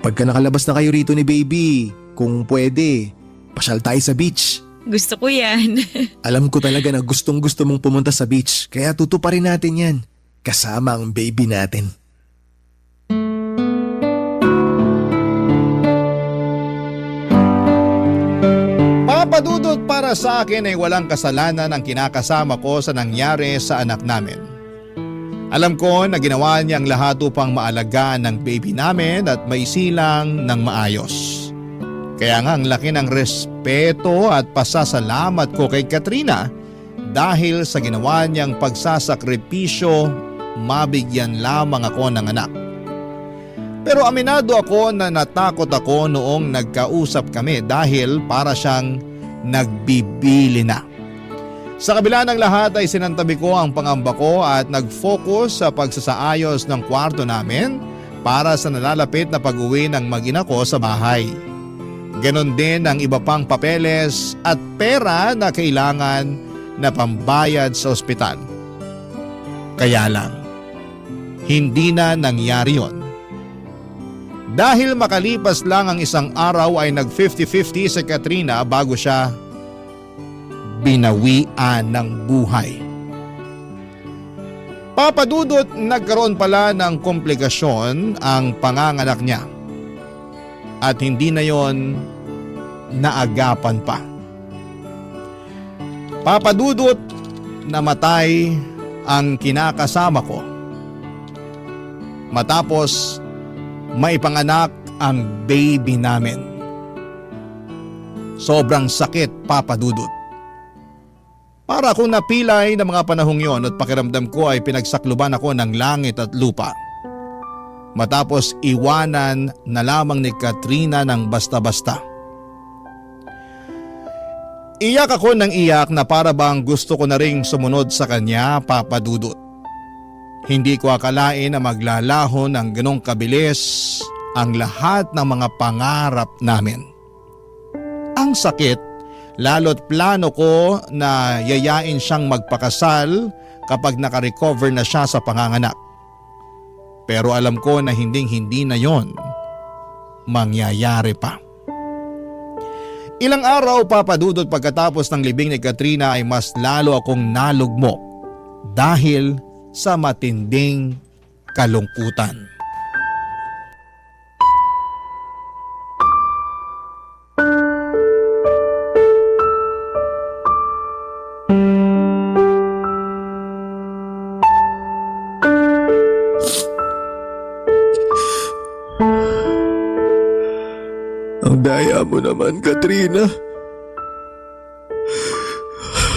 Pagka nakalabas na kayo rito ni baby, kung pwede, pasyal tayo sa beach. Gusto ko yan. Alam ko talaga na gustong gusto mong pumunta sa beach, kaya tutuparin natin yan. Kasama ang baby natin. Papadudot, para sa akin ay walang kasalanan ang kinakasama ko sa nangyari sa anak namin. Alam ko na ginawa niya ang lahat upang maalagaan ng baby namin at maisilang ng maayos. Kaya nga ang laki ng respeto at pasasalamat ko kay Katrina dahil sa ginawa niyang pagsasakripisyo, mabigyan lamang ako ng anak. Pero aminado ako na natakot ako noong nagkausap kami dahil para siyang nagbibili na. Sa kabila ng lahat ay sinantabi ko ang pangamba ko at nag-focus sa pagsasaayos ng kwarto namin para sa nalalapit na pag-uwi ng mag-ina ko sa bahay. Ganon din ang iba pang papeles at pera na kailangan na pambayad sa ospital. Kaya lang, hindi na nangyari yon. Dahil makalipas lang ang isang araw ay nag-50-50 si Katrina bago siya binawian ng buhay. Papadudot, nagkaroon pala ng komplikasyon ang panganganak niya. At hindi na yon naagapan pa. Papadudot, namatay ang kinakasama ko. Matapos maipanganak ang baby namin. Sobrang sakit, Papadudot. Para akong napilay ng mga panahong yon at pakiramdam ko ay pinagsakluban ako ng langit at lupa. Matapos iwanan na lamang ni Katrina ng basta-basta. Iyak ako ng iyak na para bang gusto ko na ring sumunod sa kanya, Papadudot. Hindi ko akalain na maglalaho ng ganong kabilis ang lahat ng mga pangarap namin. Ang sakit, lalo't plano ko na yayain siyang magpakasal kapag nakarecover na siya sa panganganak. Pero alam ko na hindi na yon mangyayari pa. Ilang araw, Papadudot, pagkatapos ng libing ni Katrina ay mas lalo akong nalugmok dahil sa matinding kalungkutan. Ang daya mo naman, Katrina.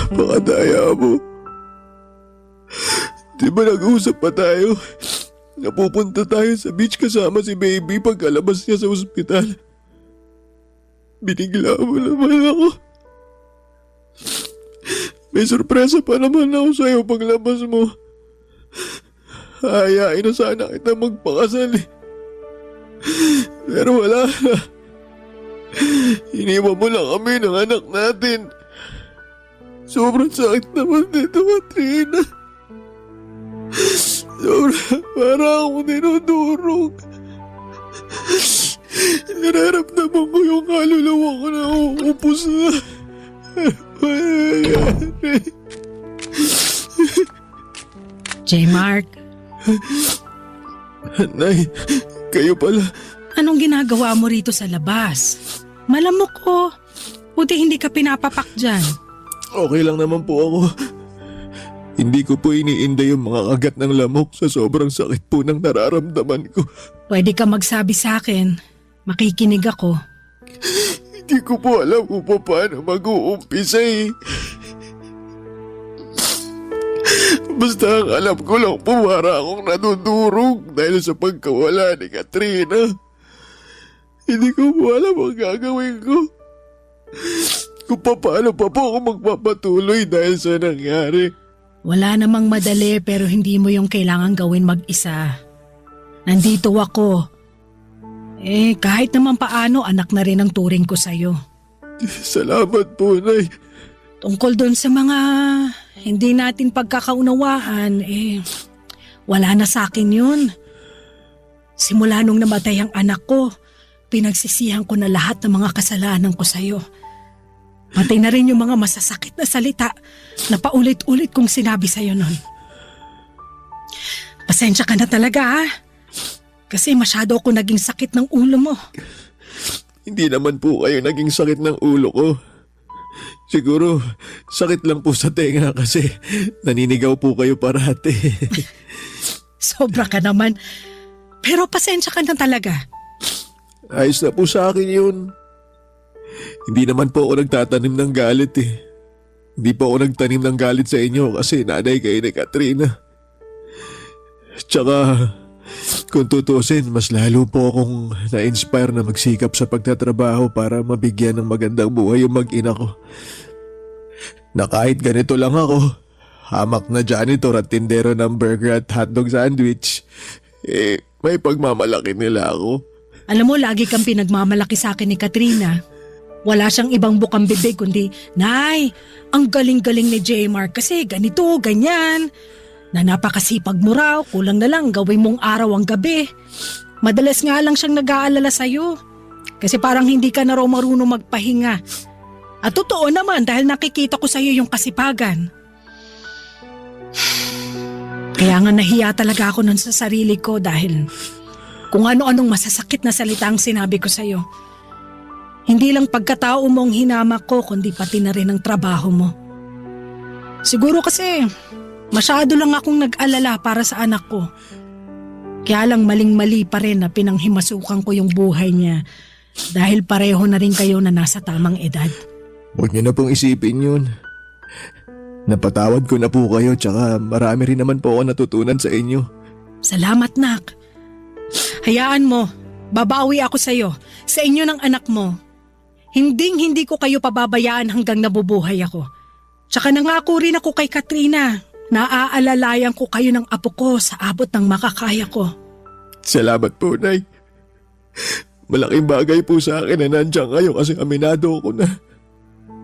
Pakadaya mo. Di ba nag-usap pa tayo? Napupunta tayo sa beach kasama si baby pagkalabas niya sa ospital. Binigla mo naman ako. May sorpresa pa naman ako sa'yo paglabas mo. Hayain na sana kita magpakasal eh. Pero wala na. Iniwan mo lang kami ng anak natin. Sobrang sakit naman dito, Katrina. Sobrang parang akong dinudurog. Nararamdaman ko yung kaluluwa ko na uupos na. J-Mark, Nay, kayo pala. anong ginagawa mo rito sa labas? Malamok ko. Buti hindi ka pinapapak dyan. Okay lang naman po ako. Hindi ko po iniinda yung mga kagat ng lamok sa sobrang sakit po ng nararamdaman ko. Pwede ka magsabi sa akin. Makikinig ako. Hindi ko po alam kung paano mag-uumpisa eh. Basta ang alam ko lang po para akong nadudurog dahil sa pagkawala ni Katrina. Hindi ko po alam ang gagawin ko. Kung paano pa po ako magpapatuloy dahil sa nangyari. Wala namang madali pero hindi mo yung kailangan gawin mag-isa. Nandito ako. Kahit naman paano, anak na rin ang turing ko sa'yo. Salamat po, Nay. Tungkol doon sa mga hindi natin pagkakaunawaan, wala na sa akin yun. Simula nung namatay ang anak ko, pinagsisihan ko na lahat ng mga kasalanan ko sa'yo. Pati na rin yung mga masasakit na salita na paulit-ulit kong sinabi sa'yo nun. Pasensya ka na talaga ha. Kasi masyado ako naging sakit ng ulo mo. Hindi naman po kayo naging sakit ng ulo ko. Siguro, sakit lang po sa tenga kasi naninigaw po kayo parati. Sobra ka naman. Pero pasensya ka na talaga. Ayos na po sa akin yun. Hindi naman po ako nagtatanim ng galit eh. Hindi po ako nagtanim ng galit sa inyo kasi nanay kayo ni Katrina. Tsaka, kung tutusin, mas lalo po akong na-inspire na magsikap sa pagtatrabaho para mabigyan ng magandang buhay yung mag-ina ko. Na kahit ganito lang ako, hamak na janitor at tindero ng burger at hotdog sandwich, may pagmamalaki nila ako. Alam mo, lagi kang pinagmamalaki sa akin ni Katrina. Wala siyang ibang bukang bibig kundi, Nay, ang galing-galing ni Jmar kasi ganito, ganyan. Na napakasipag mo raw, kulang na lang gawin mong araw ang gabi. Madalas nga lang siyang nag-aalala sa'yo. Kasi parang hindi ka na raw marunong magpahinga. At totoo naman dahil nakikita ko sa'yo yung kasipagan. Kaya nga nahiya talaga ako nun sa sarili ko dahil kung ano-anong masasakit na salita ang sinabi ko sa'yo. Hindi lang pagkatao mo ang hinamak ko kundi pati na rin ang trabaho mo. Siguro kasi masyado lang akong nag-alala para sa anak ko. Kaya lang maling-mali pa rin na pinanghimasukan ko yung buhay niya dahil pareho na rin kayo na nasa tamang edad. Huwag niyo na pong isipin yun. Napatawad ko na po kayo tsaka marami rin naman po ako natutunan sa inyo. Salamat, Nak. Hayaan mo, babawi ako sa'yo, sa inyo ng anak mo. Hindi ko kayo pababayaan hanggang nabubuhay ako. Tsaka nangako rin ako kay Katrina. Naaalalayan ko kayo ng apo ko sa abot ng makakaya ko. Salamat po, Nay. Malaking bagay po sa akin na nandiyan kayo kasi aminado ko na.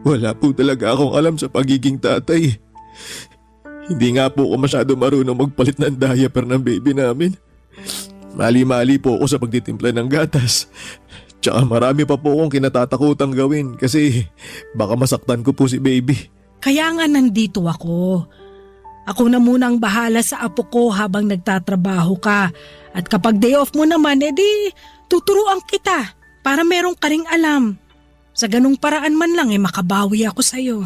Wala po talaga akong alam sa pagiging tatay. Hindi nga po ako masyado marunong magpalit ng diaper ng baby namin. Mali-mali po ako sa pagtitimpla ng gatas. Tsaka marami pa po akong kinatatakutang gawin kasi baka masaktan ko po si baby. Kaya nga nandito ako. Ako na muna ang bahala sa apo ko habang nagtatrabaho ka. At kapag day off mo naman, edi tuturuan kita para merong ka ring alam. Sa ganung paraan man lang makabawi ako sa'yo.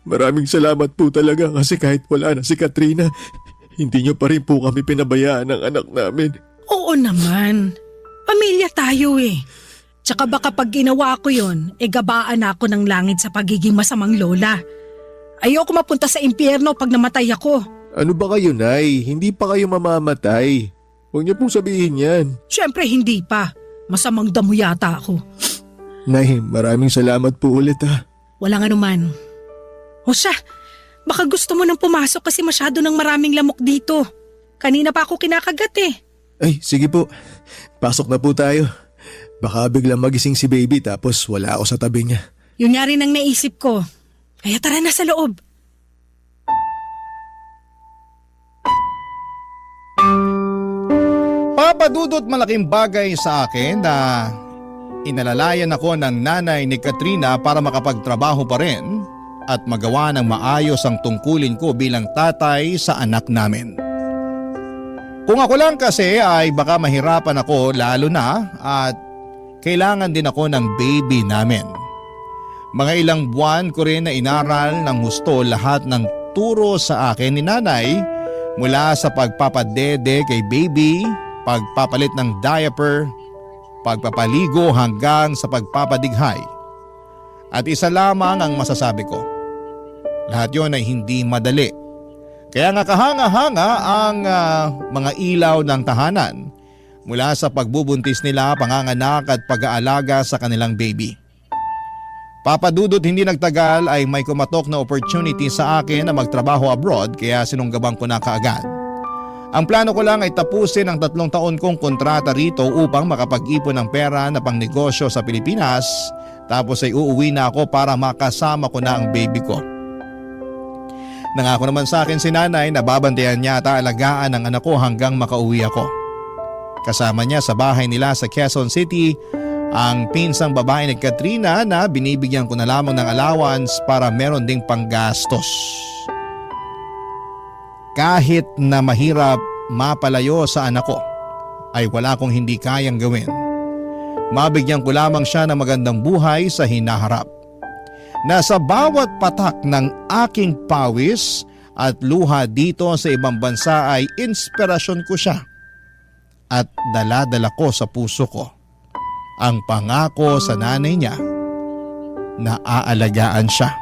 Maraming salamat po talaga kasi kahit wala na si Katrina, hindi niyo pa rin po kami pinabayaan ng anak namin. Oo naman. Pamilya tayo eh. Tsaka baka pag ginawa ko yun, gabaan ako ng langit sa pagiging masamang lola. Ayoko mapunta sa impyerno pag namatay ako. Ano ba kayo, Nay? Hindi pa kayo mamamatay. Huwag niyo pong sabihin yan. Siyempre hindi pa. Masamang damo yata ako. Nay, maraming salamat po ulit ha. Walang anuman. O siya, baka gusto mo nang pumasok kasi masyado ng maraming lamok dito. Kanina pa ako kinakagat eh. Ay, sige po. Pasok na po tayo. Baka biglang magising si baby tapos wala ako sa tabi niya. Yun nga rin ang naisip ko. Kaya tara na sa loob. Papadudot malaking bagay sa akin na inalalayan ako ng nanay ni Katrina para makapagtrabaho pa rin at magawa ng maayos ang tungkulin ko bilang tatay sa anak namin. Kung ako lang kasi ay baka mahirapan ako lalo na at kailangan din ako ng baby namin. Mga ilang buwan ko rin na inaral ng husto lahat ng turo sa akin ni nanay mula sa pagpapadede kay baby, pagpapalit ng diaper, pagpapaligo hanggang sa pagpapadighay. At isa lamang ang masasabi ko. Lahat yon ay hindi madali. Kaya nga kahanga-hanga ang mga ilaw ng tahanan mula sa pagbubuntis nila, panganganak at pag-aalaga sa kanilang baby. Papadudot hindi nagtagal ay may kumatok na opportunity sa akin na magtrabaho abroad kaya sinunggabang ko na kaagad. Ang plano ko lang ay tapusin ang 3 taon kong kontrata rito upang makapag-ipon ng pera na pangnegosyo sa Pilipinas, tapos ay uuwi na ako para makasama ko na ang baby ko. Nangako naman sa akin si nanay na babantayan niya at aalagaan ang anak ko hanggang makauwi ako. Kasama niya sa bahay nila sa Quezon City ang pinsang babae ni Katrina na binibigyan ko na lamang ng allowance para meron ding panggastos. Kahit na mahirap mapalayo sa anak ko, ay wala kong hindi kayang gawin. Mabigyan ko lamang siya ng magandang buhay sa hinaharap. Nasa bawat patak ng aking pawis at luha dito sa ibang bansa ay inspirasyon ko siya. At dala-dala ko sa puso ko ang pangako sa nanay niya na aalagaan siya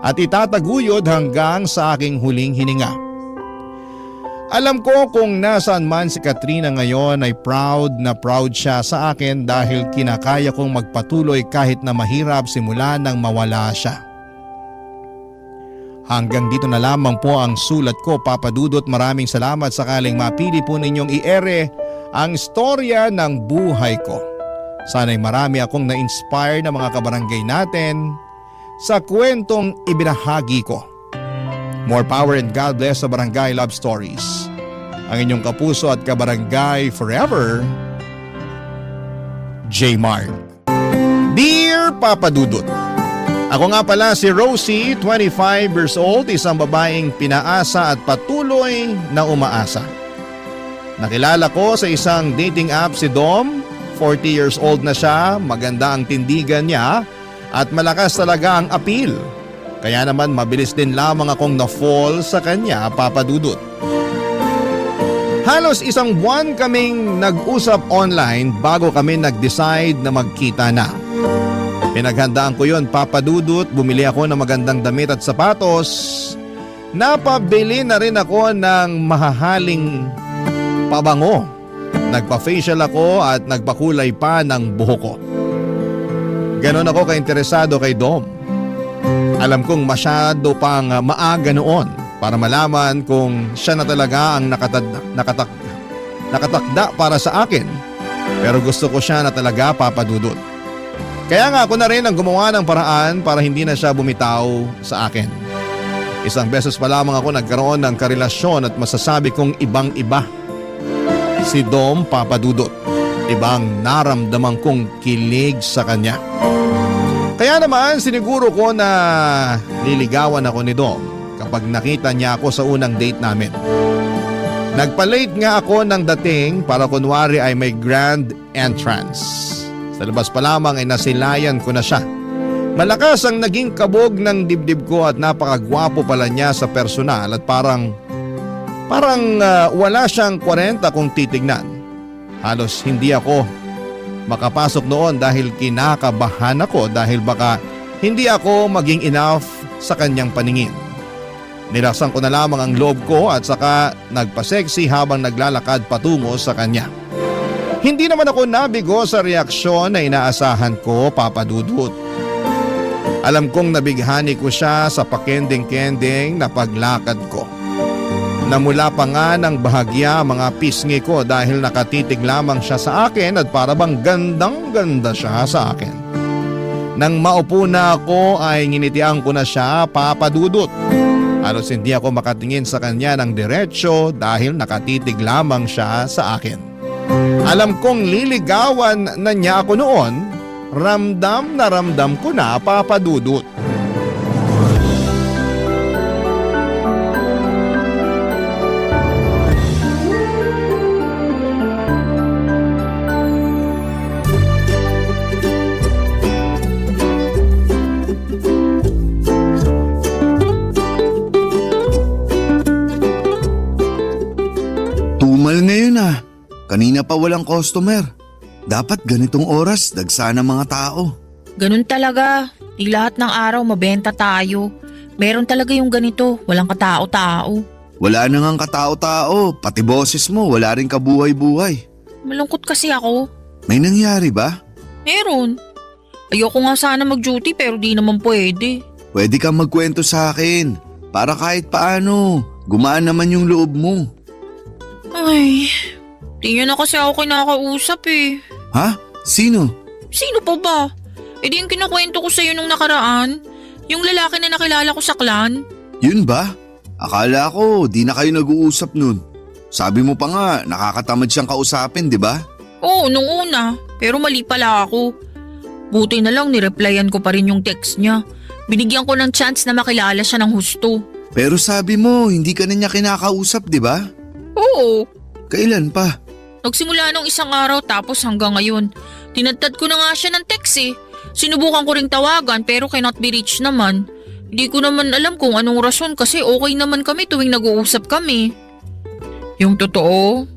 at itataguyod hanggang sa aking huling hininga. Alam ko kung nasaan man si Katrina ngayon ay proud na proud siya sa akin dahil kinakaya kong magpatuloy kahit na mahirap simula nang mawala siya. Hanggang dito na lamang po ang sulat ko, Papa Dudut. Maraming salamat sakaling mapili po ninyong i-ere ang istorya ng buhay ko. Sana'y marami akong na-inspire na mga kabarangay natin sa kwentong ibinahagi ko. More power and God bless sa Barangay Love Stories. Ang inyong kapuso at kabarangay forever, J. Mark. Dear Papa Dudut, ako nga pala si Rosie, 25 years old, isang babaeng pinaasa at patuloy na umaasa. Nakilala ko sa isang dating app si Dom, 40 years old na siya, maganda ang tindigan niya at malakas talaga ang appeal. Kaya naman mabilis din lamang akong na-fall sa kanya, Papa Dudut. Halos isang buwan kaming nag-usap online bago kami nag-decide na magkita na. Pinaghandaan ko yon, Papa Dudut, bumili ako ng magandang damit at sapatos. Napabili na rin ako ng mahahaling pabango. Nagpa-facial ako at nagpakulay pa ng buhok ko. Ganon ako kainteresado kay Dom. Alam kong masyado pang maaga noon para malaman kung siya na talaga ang nakatakda para sa akin. Pero gusto ko siya na talaga, Papa Dudut. Kaya nga ako na rin ang gumawa ng paraan para hindi na siya bumitaw sa akin. Isang beses pa lamang ako nagkaroon ng karelasyon at masasabi kong ibang-iba. Si Dom, Papa Dudut. Ibang naramdaman kong kilig sa kanya. Kaya naman siniguro ko na liligawan ako ni Dom kapag nakita niya ako sa unang date namin. Nagpa-late nga ako ng dating para kunwari ay may grand entrance. Sa labas pa lamang ay nasilayan ko na siya. Malakas ang naging kabog ng dibdib ko at napakagwapo pala niya sa personal at parang wala siyang 40 kung titignan. Halos hindi ako makapasok noon dahil kinakabahan ako dahil baka hindi ako maging enough sa kanyang paningin. Nilaksan ko na lamang ang loob ko at saka nagpa-sexy habang naglalakad patungo sa kanya. Hindi naman ako nabigo sa reaksyon na inaasahan ko, Papa Dudut. Alam kong nabighani ko siya sa pakending-kending na paglakad ko. Namula pa nga ng bahagya mga pisngi ko dahil nakatitig lamang siya sa akin at parabang gandang-ganda siya sa akin. Nang maupo na ako ay nginitian ko na siya, Papa Dudut. Halos hindi ako makatingin sa kanya ng diretsyo dahil nakatitig lamang siya sa akin. Alam kong liligawan na niya ako noon, ramdam na ramdam ko na, Papa Dudut. Tumal ngayon ah. Kanina pa walang customer. Dapat ganitong oras, dagsana mga tao. Ganun talaga. Di lahat ng araw mabenta tayo. Meron talaga yung ganito, walang katao-tao. Wala na ngang katao-tao, pati boses mo wala rin kabuhay-buhay. Malungkot kasi ako. May nangyari ba? Meron. Ayoko nga sana mag-duty pero di naman pwede. Pwede kang magkwento sa akin. Para kahit paano, gumaan naman yung loob mo. Ay, di niya na kasi ako kinakausap eh. Ha? Sino? Sino pa ba? Eh di yung kinukwento ko sa'yo nung nakaraan. Yung lalaki na nakilala ko sa clan. Yun ba? Akala ko di na kayo nag-uusap nun. Sabi mo pa nga nakakatamad siyang kausapin, di ba? Oo, nung una. Pero mali pala ako. Buti na lang nireplyan ko pa rin yung text niya. Binigyan ko ng chance na makilala siya ng husto. Pero sabi mo hindi ka na niya kinakausap, di ba? Oo. Kailan pa? Nagsimula nung isang araw tapos hanggang ngayon. Tinadtad ko na nga siya ng text eh. Sinubukan ko ring tawagan pero cannot be reached naman. Hindi ko naman alam kung anong rason kasi okay naman kami tuwing nag-uusap kami. Yung totoo,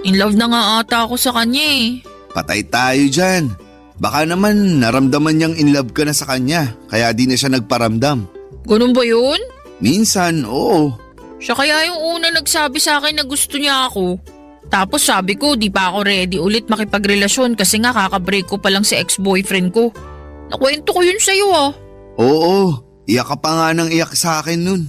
in love na nga ata ako sa kanya eh. Patay tayo dyan. Baka naman naramdaman niyang in love ka na sa kanya kaya di na siya nagparamdam. Ganun ba yun? Minsan, oo. Siya kaya yung una nagsabi sa akin na gusto niya ako. Tapos sabi ko di pa ako ready ulit makipagrelasyon kasi nga kakabreak ko pa lang si ex-boyfriend ko. Nakwento ko yun sa'yo ah. Oo, iyak ka pa nga ng iyak sa akin nun.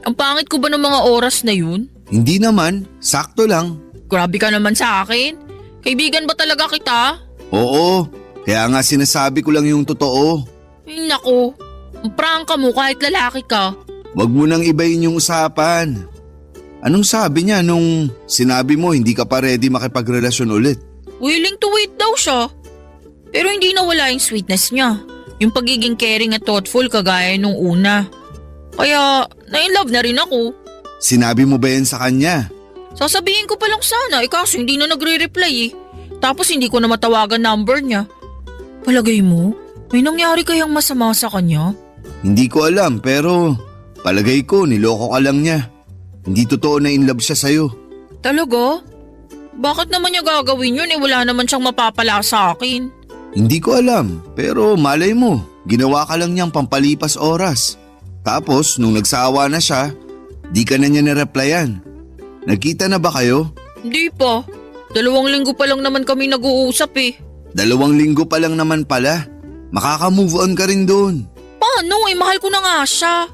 Ang pangit ko ba ng mga oras na yun? Hindi naman, sakto lang. Grabe ka naman sa akin. Kaibigan ba talaga kita? Oo, kaya nga sinasabi ko lang yung totoo. Ay, naku, ang prangka mo kahit lalaki ka. Wag mo nang ibayin yung usapan. Anong sabi niya nung sinabi mo hindi ka pa ready makipagrelasyon ulit? Willing to wait daw siya. Pero hindi nawala yung sweetness niya. Yung pagiging caring at thoughtful kagaya nung una. Kaya na-inlove na rin ako. Sinabi mo ba yan sa kanya? Sasabihin ko pa lang sana kaso hindi na nagre-reply eh. Tapos hindi ko na matawagan number niya. Palagay mo, may nangyari kayang masama sa kanya? Hindi ko alam pero palagay ko niloko ka lang niya. Hindi totoo na in love siya sa'yo. Talaga? Bakit naman niya gagawin yun wala naman siyang mapapala sa akin? Hindi ko alam pero malay mo, ginawa ka lang niyang pampalipas oras. Tapos nung nagsawa na siya, di ka na niya nareplyan. Nagkita na ba kayo? Hindi pa. 2 linggo pa lang naman kami nag-uusap eh. 2 linggo pa lang naman pala. Makaka-move on ka rin doon. Paano mahal ko na nga siya.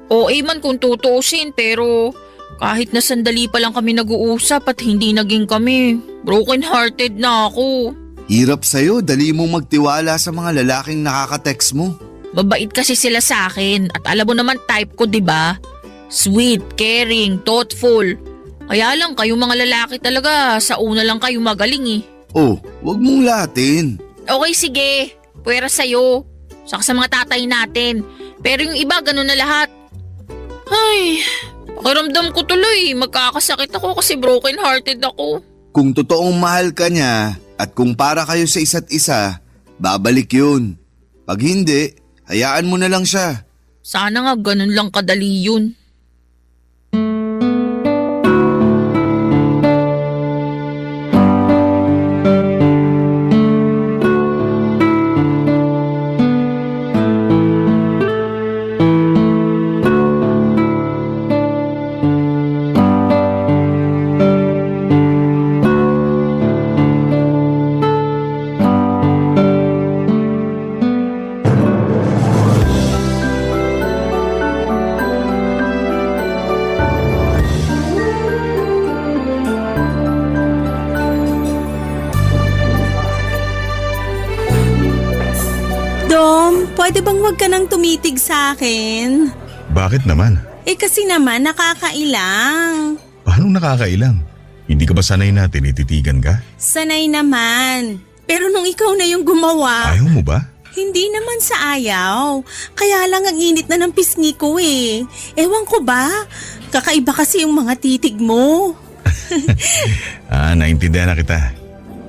OA man kung tutuusin pero kahit na sandali pa lang kami nag-uusap at hindi naging kami, broken hearted na ako. Hirap sa'yo, dali mong magtiwala sa mga lalaking nakaka-text mo. Mabait kasi sila sa akin at alam mo naman type ko 'di ba? Sweet, caring, thoughtful. Kaya lang kayong mga lalaki talaga sa una lang kayo magaling eh. Oh, wag mong latin. Okay sige, pwera sa'yo. Saka sa mga tatay natin. Pero yung iba ganun na lahat. Ay, pakiramdam ko tuloy. Magkakasakit ako kasi broken hearted ako. Kung totoong mahal ka niya at kung para kayo sa isa't isa, babalik yun. Pag hindi, hayaan mo na lang siya. Sana nga ganun lang kadali yun. Pwede bang wag ka nang tumitig sa akin? Bakit naman? Kasi naman nakakailang. Paano nakakailang? Hindi ka ba sanay na tinititigan ka? Sanay naman. Pero nung ikaw na yung gumawa, Ayaw mo ba? hindi naman sa ayaw. Kaya lang ang init na ng pisngi ko eh. Ewan ko ba? Kakaiba kasi yung mga titig mo. Naintindihan na kita.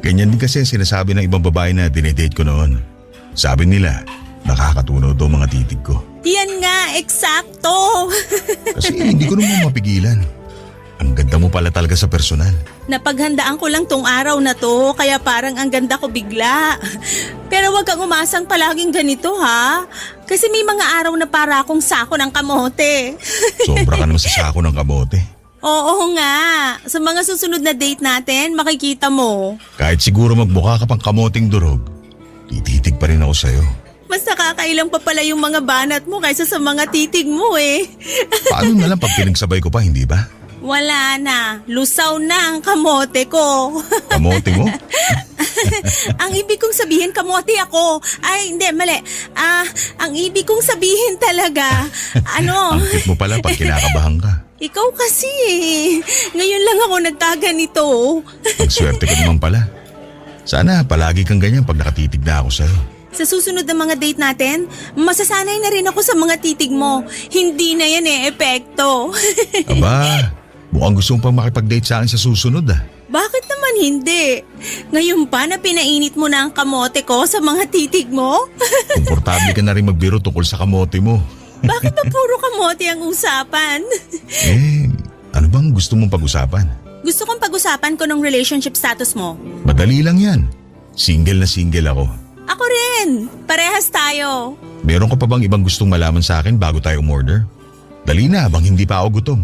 Ganyan din kasi ang sinasabi ng ibang babae na dinedate ko noon. Sabi nila, nakakatunaw daw mga titig ko. Yan nga, eksakto. Kasi hindi ko naman mapigilan. Ang ganda mo pala talaga sa personal. Napaghandaan ko lang tong araw na to, kaya parang ang ganda ko bigla. Pero wag kang umasang palaging ganito ha. Kasi may mga araw na para akong sako ng kamote. Sobra ka naman sa sako ng kamote. Oo nga. Sa mga susunod na date natin, makikita mo. Kahit siguro magmukha ka pang kamoting durog, tititig pa rin ako sa'yo. Mas nakakailang pa pala yung mga banat mo kaysa sa mga titig mo eh. Paano na lang pag pinagsabay ko pa, hindi ba? Wala na. Lusaw na ang kamote ko. Kamote mo? Ang ibig kong sabihin, kamote ako. Ay, hindi, mali. Ang ibig kong sabihin talaga, Ang cute mo pala pag kinakabahan ka. ikaw kasi eh. Ngayon lang ako nagkaganito. Ang swerte ko naman pala. Sana palagi kang ganyan pag nakatitig na ako sa'yo. Sa susunod na mga date natin, masasanay na rin ako sa mga titig mo. Hindi na yan epekto. Aba, mukhang gusto mo pang makipag-date sa akin sa susunod ah. Bakit naman hindi? Ngayon pa na pinainit mo na ang kamote ko sa mga titig mo? Komportable ka na rin magbiro tungkol sa kamote mo. Bakit ba puro kamote ang usapan? Ano bang gusto mong pag-usapan? Gusto kong pag-usapan ko ng relationship status mo. Madali lang yan. Single na single ako. Ako rin. Parehas tayo. Meron ka pa bang ibang gustong malaman sa akin bago tayo umorder? Dali na, bang hindi pa ako gutom.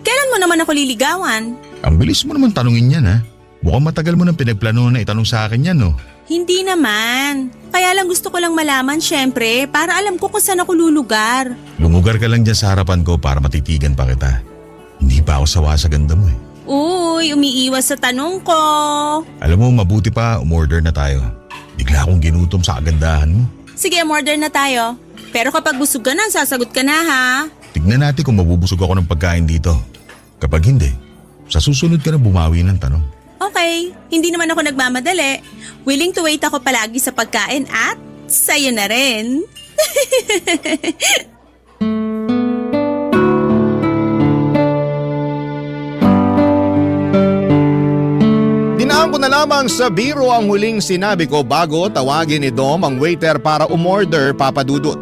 Kailan mo naman ako liligawan? Ang bilis mo naman tanungin yan ha. Mukhang matagal mo nang pinagplano na itanong sa akin yan no. Hindi naman. Kaya lang gusto ko lang malaman syempre para alam ko kung saan ako lulugar. Lumugar ka lang dyan sa harapan ko para matitigan pa kita. Hindi pa ako sawa sa ganda mo eh. Uy, umiiwas sa tanong ko. Alam mo, mabuti pa umorder na tayo. Bigla akong ginutom sa kagandahan mo. Sige, order na tayo. Pero kapag busog ka na, sasagot ka na ha. Tignan natin kung mabubusog ako ng pagkain dito. Kapag hindi, sa susunod ka na bumawi ng tanong. Okay, hindi naman ako nagmamadali. Willing to wait ako palagi sa pagkain at sa'yo na rin. Dinaan ko na lamang sa biro ang huling sinabi ko bago tawagin ni Dom ang waiter para umorder, Papa Dudut.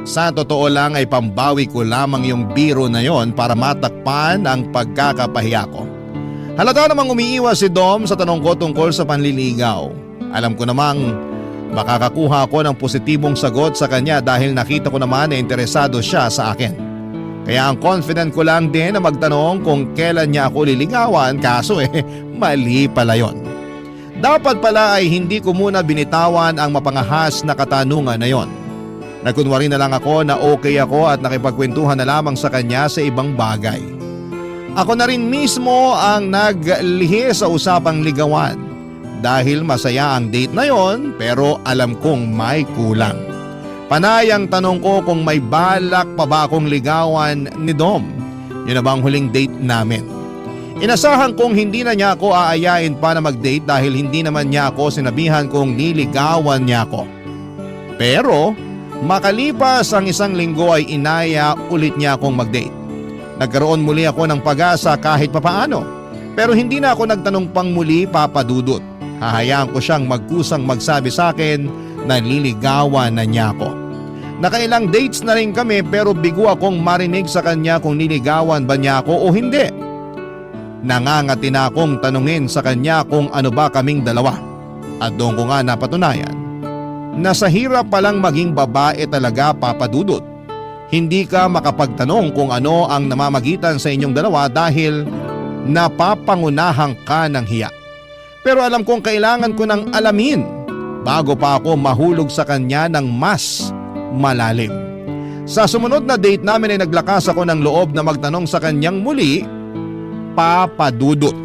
Sa totoo lang ay pambawi ko lamang yung biro na yon para matakpan ang pagkakapahiya ko. Halata namang umiiwas si Dom sa tanong ko tungkol sa panliligaw. Alam ko namang makakakuha ako ng positibong sagot sa kanya dahil nakita ko naman na interesado siya sa akin. Kaya ang confident ko lang din na magtanong kung kailan niya ako liligawan, kaso mali pala yon. Dapat pala ay hindi ko muna binitawan ang mapangahas na katanungan na yon. Nagkunwari na lang ako na okay ako at nakipagkwentuhan na lamang sa kanya sa ibang bagay. Ako na rin mismo ang naglihi sa usapang ligawan dahil masaya ang date na yon pero alam kong may kulang. Panay ang tanong ko kung may balak pa ba akong ligawan ni Dom. Yun na bang huling date namin? Inasahan kong hindi na niya ako aayain pa na mag-date dahil hindi naman niya ako sinabihan kong niligawan niya ako. Pero makalipas ang 1 linggo ay inaya ulit niya akong mag-date. Nagkaroon muli ako ng pag-asa kahit papaano. Pero hindi na ako nagtanong pang muli, Papa Dudut. Hahayaan ko siyang magkusang magsabi sa akin na nililigawan na niya ako. Nakailang dates na rin kami pero bigo akong marinig sa kanya kung niligawan ba niya ako o hindi. Nangangati na akong tanungin sa kanya kung ano ba kaming dalawa. At doon ko nga napatunayan na sa hirap palang maging babae talaga, Papa Dudut. Hindi ka makapagtanong kung ano ang namamagitan sa inyong dalawa dahil napapangunahang ka ng hiya. Pero alam kong kailangan ko ng alamin bago pa ako mahulog sa kanya ng mas malalim. Sa sumunod na date namin ay naglakas ako ng loob na magtanong sa kanyang muli, Papa Dudut.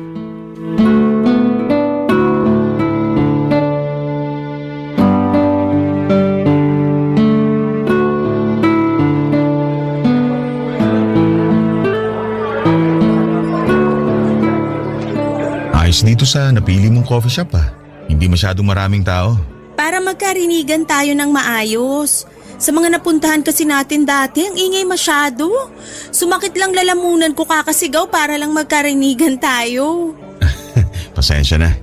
Ayos dito sa napili mong coffee shop ah. Hindi masyadong maraming tao. Para magkarinigan tayo ng maayos. Sa mga napuntahan kasi natin dati, ang ingay masyado. Sumakit lang lalamunan ko kakasigaw para lang magkarinigan tayo. Pasensya na.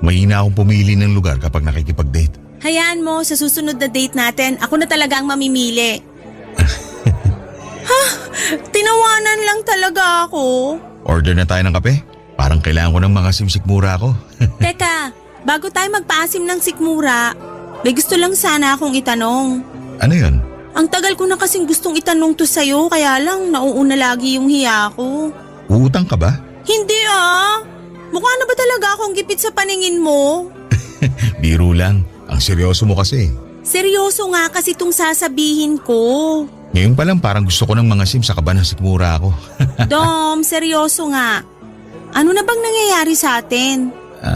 Mahina akong pumili ng lugar kapag nakikipag-date. Hayaan mo, sa susunod na date natin, ako na talaga ang mamimili. Tinawanan lang talaga ako. Order na tayo ng kape? Parang kailangan ko ng mga simsik mura ko. Teka, bago tayo magpaasim ng sikmura, may gusto lang sana akong itanong. Ano yun? Ang tagal ko na kasing gustong itanong to sa'yo, kaya lang nauuna lagi yung hiya ko. Uutang ka ba? Hindi ah! Mukha na ba talaga akong gipit sa paningin mo? Biro lang. Ang seryoso mo kasi. Seryoso nga kasi itong sasabihin ko. Ngayon pa lang parang gusto ko ng mga sim sa kaba ng sikmura ako. Dom, seryoso nga. Ano na bang nangyayari sa atin?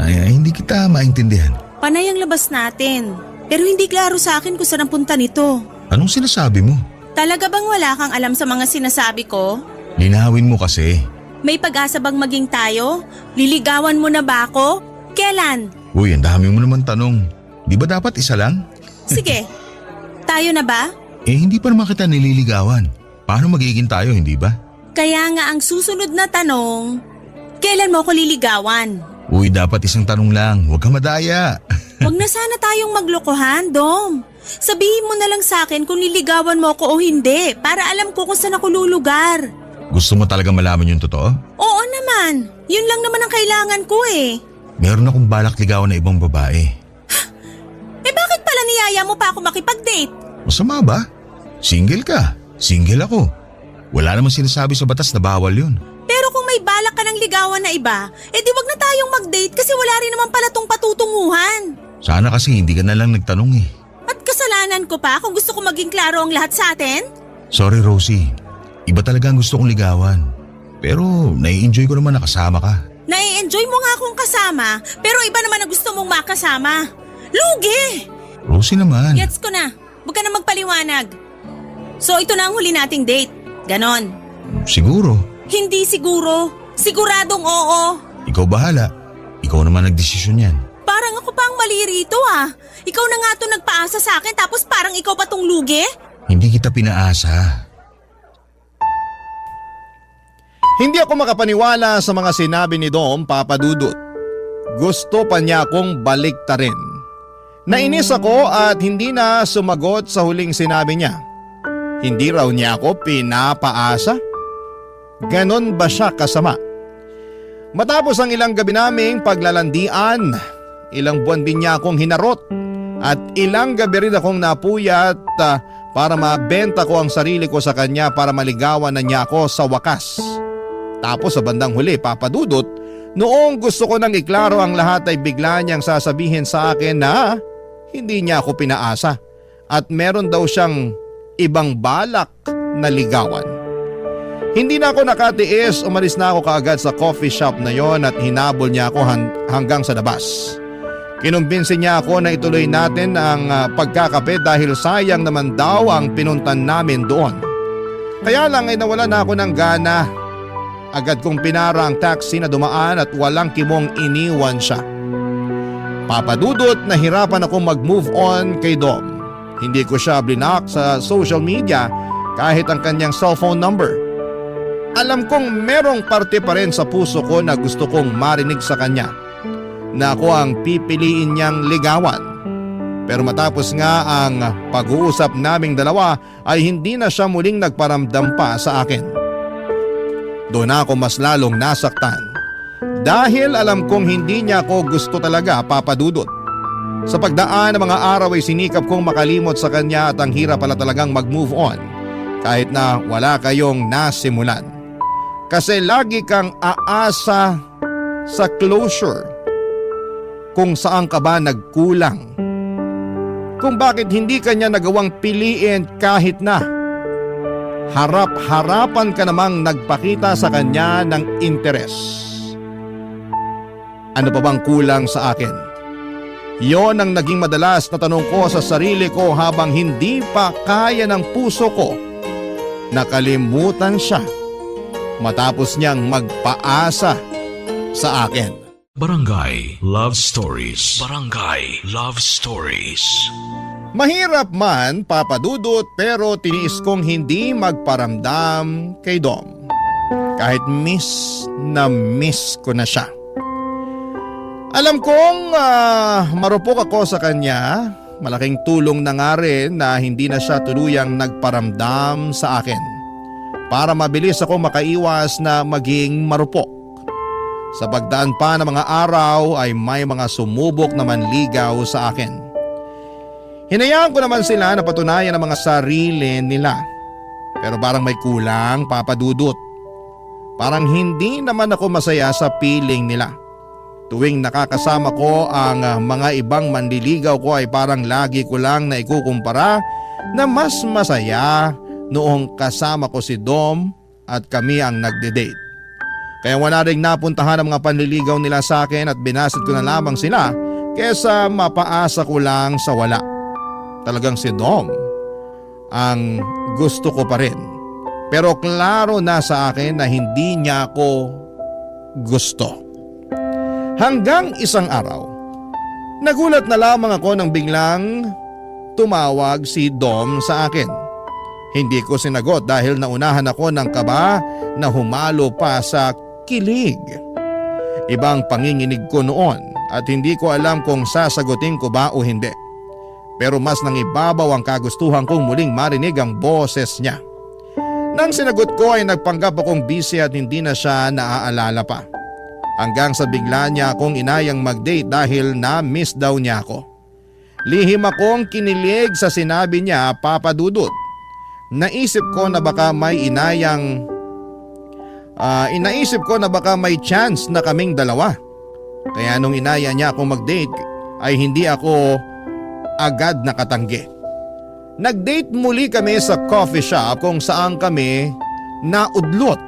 Hindi kita maintindihan. Panay ang labas natin. Pero hindi klaro sa akin kung saan ang punta nito. Anong sinasabi mo? Talaga bang wala kang alam sa mga sinasabi ko? Linawin mo kasi. May pag-asa bang maging tayo? Liligawan mo na ba ako? Kailan? Uy, ang dami mo naman tanong. Di ba dapat isa lang? Sige. Tayo na ba? Hindi pa naman kita nililigawan. Paano magiging tayo, hindi ba? Kaya nga ang susunod na tanong, kailan mo ako liligawan? Uy, dapat isang tanong lang. Huwag ka madaya. Huwag na sana tayong maglokohan, Dom. Sabihin mo na lang sa akin kung niligawan mo ako o hindi para alam ko kung saan ako lulugar. Gusto mo talaga malaman yung totoo? Oo naman. Yun lang naman ang kailangan ko eh. Meron akong balak ligawan na ibang babae. Bakit pala niyaya mo pa ako makipag-date? Masama ba? Single ka. Single ako. Wala namang sinasabi sa batas na bawal yun. Pero kung may balak ka ng ligawan na iba, di wag na tayong mag-date kasi wala rin naman pala tong patutunguhan. Sana kasi hindi ka na lang nagtanong eh. At kasalanan ko pa kung gusto ko maging klaro ang lahat sa atin? Sorry Rosie. Iba talaga ang gusto kong ligawan. Pero nai-enjoy ko naman na kasama ka. Nai-enjoy mo nga akong kasama, pero iba naman na gusto mong makasama. Lugi! Rosie naman. Gets ko na. Huwag ka na magpaliwanag. So ito na ang huli nating date. Ganon. Siguro. Hindi siguro. Siguradong oo. Ikaw bahala. Ikaw naman nagdesisyon yan. Parang ako pa ang mali rito ah. Ikaw na nga to nagpaasa sa akin tapos parang ikaw pa tong lugi? Hindi kita pinaasa. Hindi ako makapaniwala sa mga sinabi ni Dom, Papa Dudut. Gusto pa niya akong baliktarin. Nainis ako at hindi na sumagot sa huling sinabi niya. Hindi raw niya ako pinapaasa? Ganon ba siya kasama? Matapos ang ilang gabi naming paglalandian, ilang buwan din niya akong hinarot at ilang gabi rin akong napuyat para mabenta ko ang sarili ko sa kanya para maligawan na niya ako sa wakas. Tapos sa bandang huli, Papa Dudut, noong gusto ko nang iklaro ang lahat ay bigla niyang sasabihin sa akin na hindi niya ako pinaasa at meron daw siyang ibang balak na ligawan. Hindi na ako nakatiis, umalis na ako kaagad sa coffee shop na yon at hinabol niya ako hanggang sa labas. Kinumbinsi niya ako na ituloy natin ang pagkakape dahil sayang naman daw ang pinuntan namin doon. Kaya lang ay nawala na ako ng gana. Agad kong pinara ang taxi na dumaan at walang kimong iniwan siya. Papadudot, nahirapan ako mag-move on kay Dom. Hindi ko siya blinak sa social media kahit ang kanyang cellphone number. Alam kong merong parte pa rin sa puso ko na gusto kong marinig sa kanya na ako ang pipiliin niyang ligawan. Pero matapos nga ang pag-uusap naming dalawa ay hindi na siya muling nagparamdam pa sa akin. Doon ako mas lalong nasaktan dahil alam kong hindi niya ako gusto talaga, Papa Dudut. Sa pagdaan ng mga araw ay sinikap kong makalimot sa kanya at ang hirap pala talagang mag-move on kahit na wala kayong nasimulan. Kasi lagi kang aasa sa closure kung saan ka ba nagkulang. Kung bakit hindi kanya nagawang piliin kahit na harap-harapan ka namang nagpakita sa kanya ng interes. Ano pa bang kulang sa akin? Yon ang naging madalas na tanong ko sa sarili ko habang hindi pa kaya ng puso ko. Nakalimutan siya matapos niyang magpaasa sa akin. Barangay Love Stories. Barangay Love Stories. Mahirap man, Papa Dudut, pero tiniis kong hindi magparamdam kay Dom. Kahit miss ko na siya. Alam kong marupok ako sa kanya. Malaking tulong na nga rin na hindi na siya tuluyang nagparamdam sa akin. Para mabilis ako makaiwas na maging marupok. Sa pagdaan pa ng mga araw ay may mga sumubok na manligaw sa akin. Hinayaan ko naman sila na patunayan ang mga sarili nila. Pero parang may kulang, Papa Dudut. Parang hindi naman ako masaya sa piling nila. Tuwing nakakasama ko ang mga ibang manliligaw ko ay parang lagi ko lang na ikukumpara na mas masaya noong kasama ko si Dom at kami ang nagde-date. Kaya wala ring napuntahan ang mga panliligaw nila sa akin at binasid ko na lamang sila kesa mapaasa ko lang sa wala. Talagang si Dom ang gusto ko pa rin. Pero klaro na sa akin na hindi niya ako gusto. Hanggang isang araw, nagulat na lamang ako nang biglang tumawag si Dom sa akin. Hindi ko sinagot dahil naunahan ako ng kaba na humalo pa sa kilig. Ibang panginginig ko noon at hindi ko alam kung sasagutin ko ba o hindi. Pero mas nangibabaw ang kagustuhan kong muling marinig ang boses niya. Nang sinagot ko ay nagpanggap akong busy at hindi na siya naaalala pa. Hanggang sa bigla niya akong inayang mag-date dahil na-miss daw niya ako. Lihim akong kinilig sa sinabi niya, Papa Dudut. Inaisip ko na baka may chance na kaming dalawa. Kaya nung inaya niya akong mag-date ay hindi ako agad nakatanggi. Nag-date muli kami sa coffee shop kung saan kami naudlot.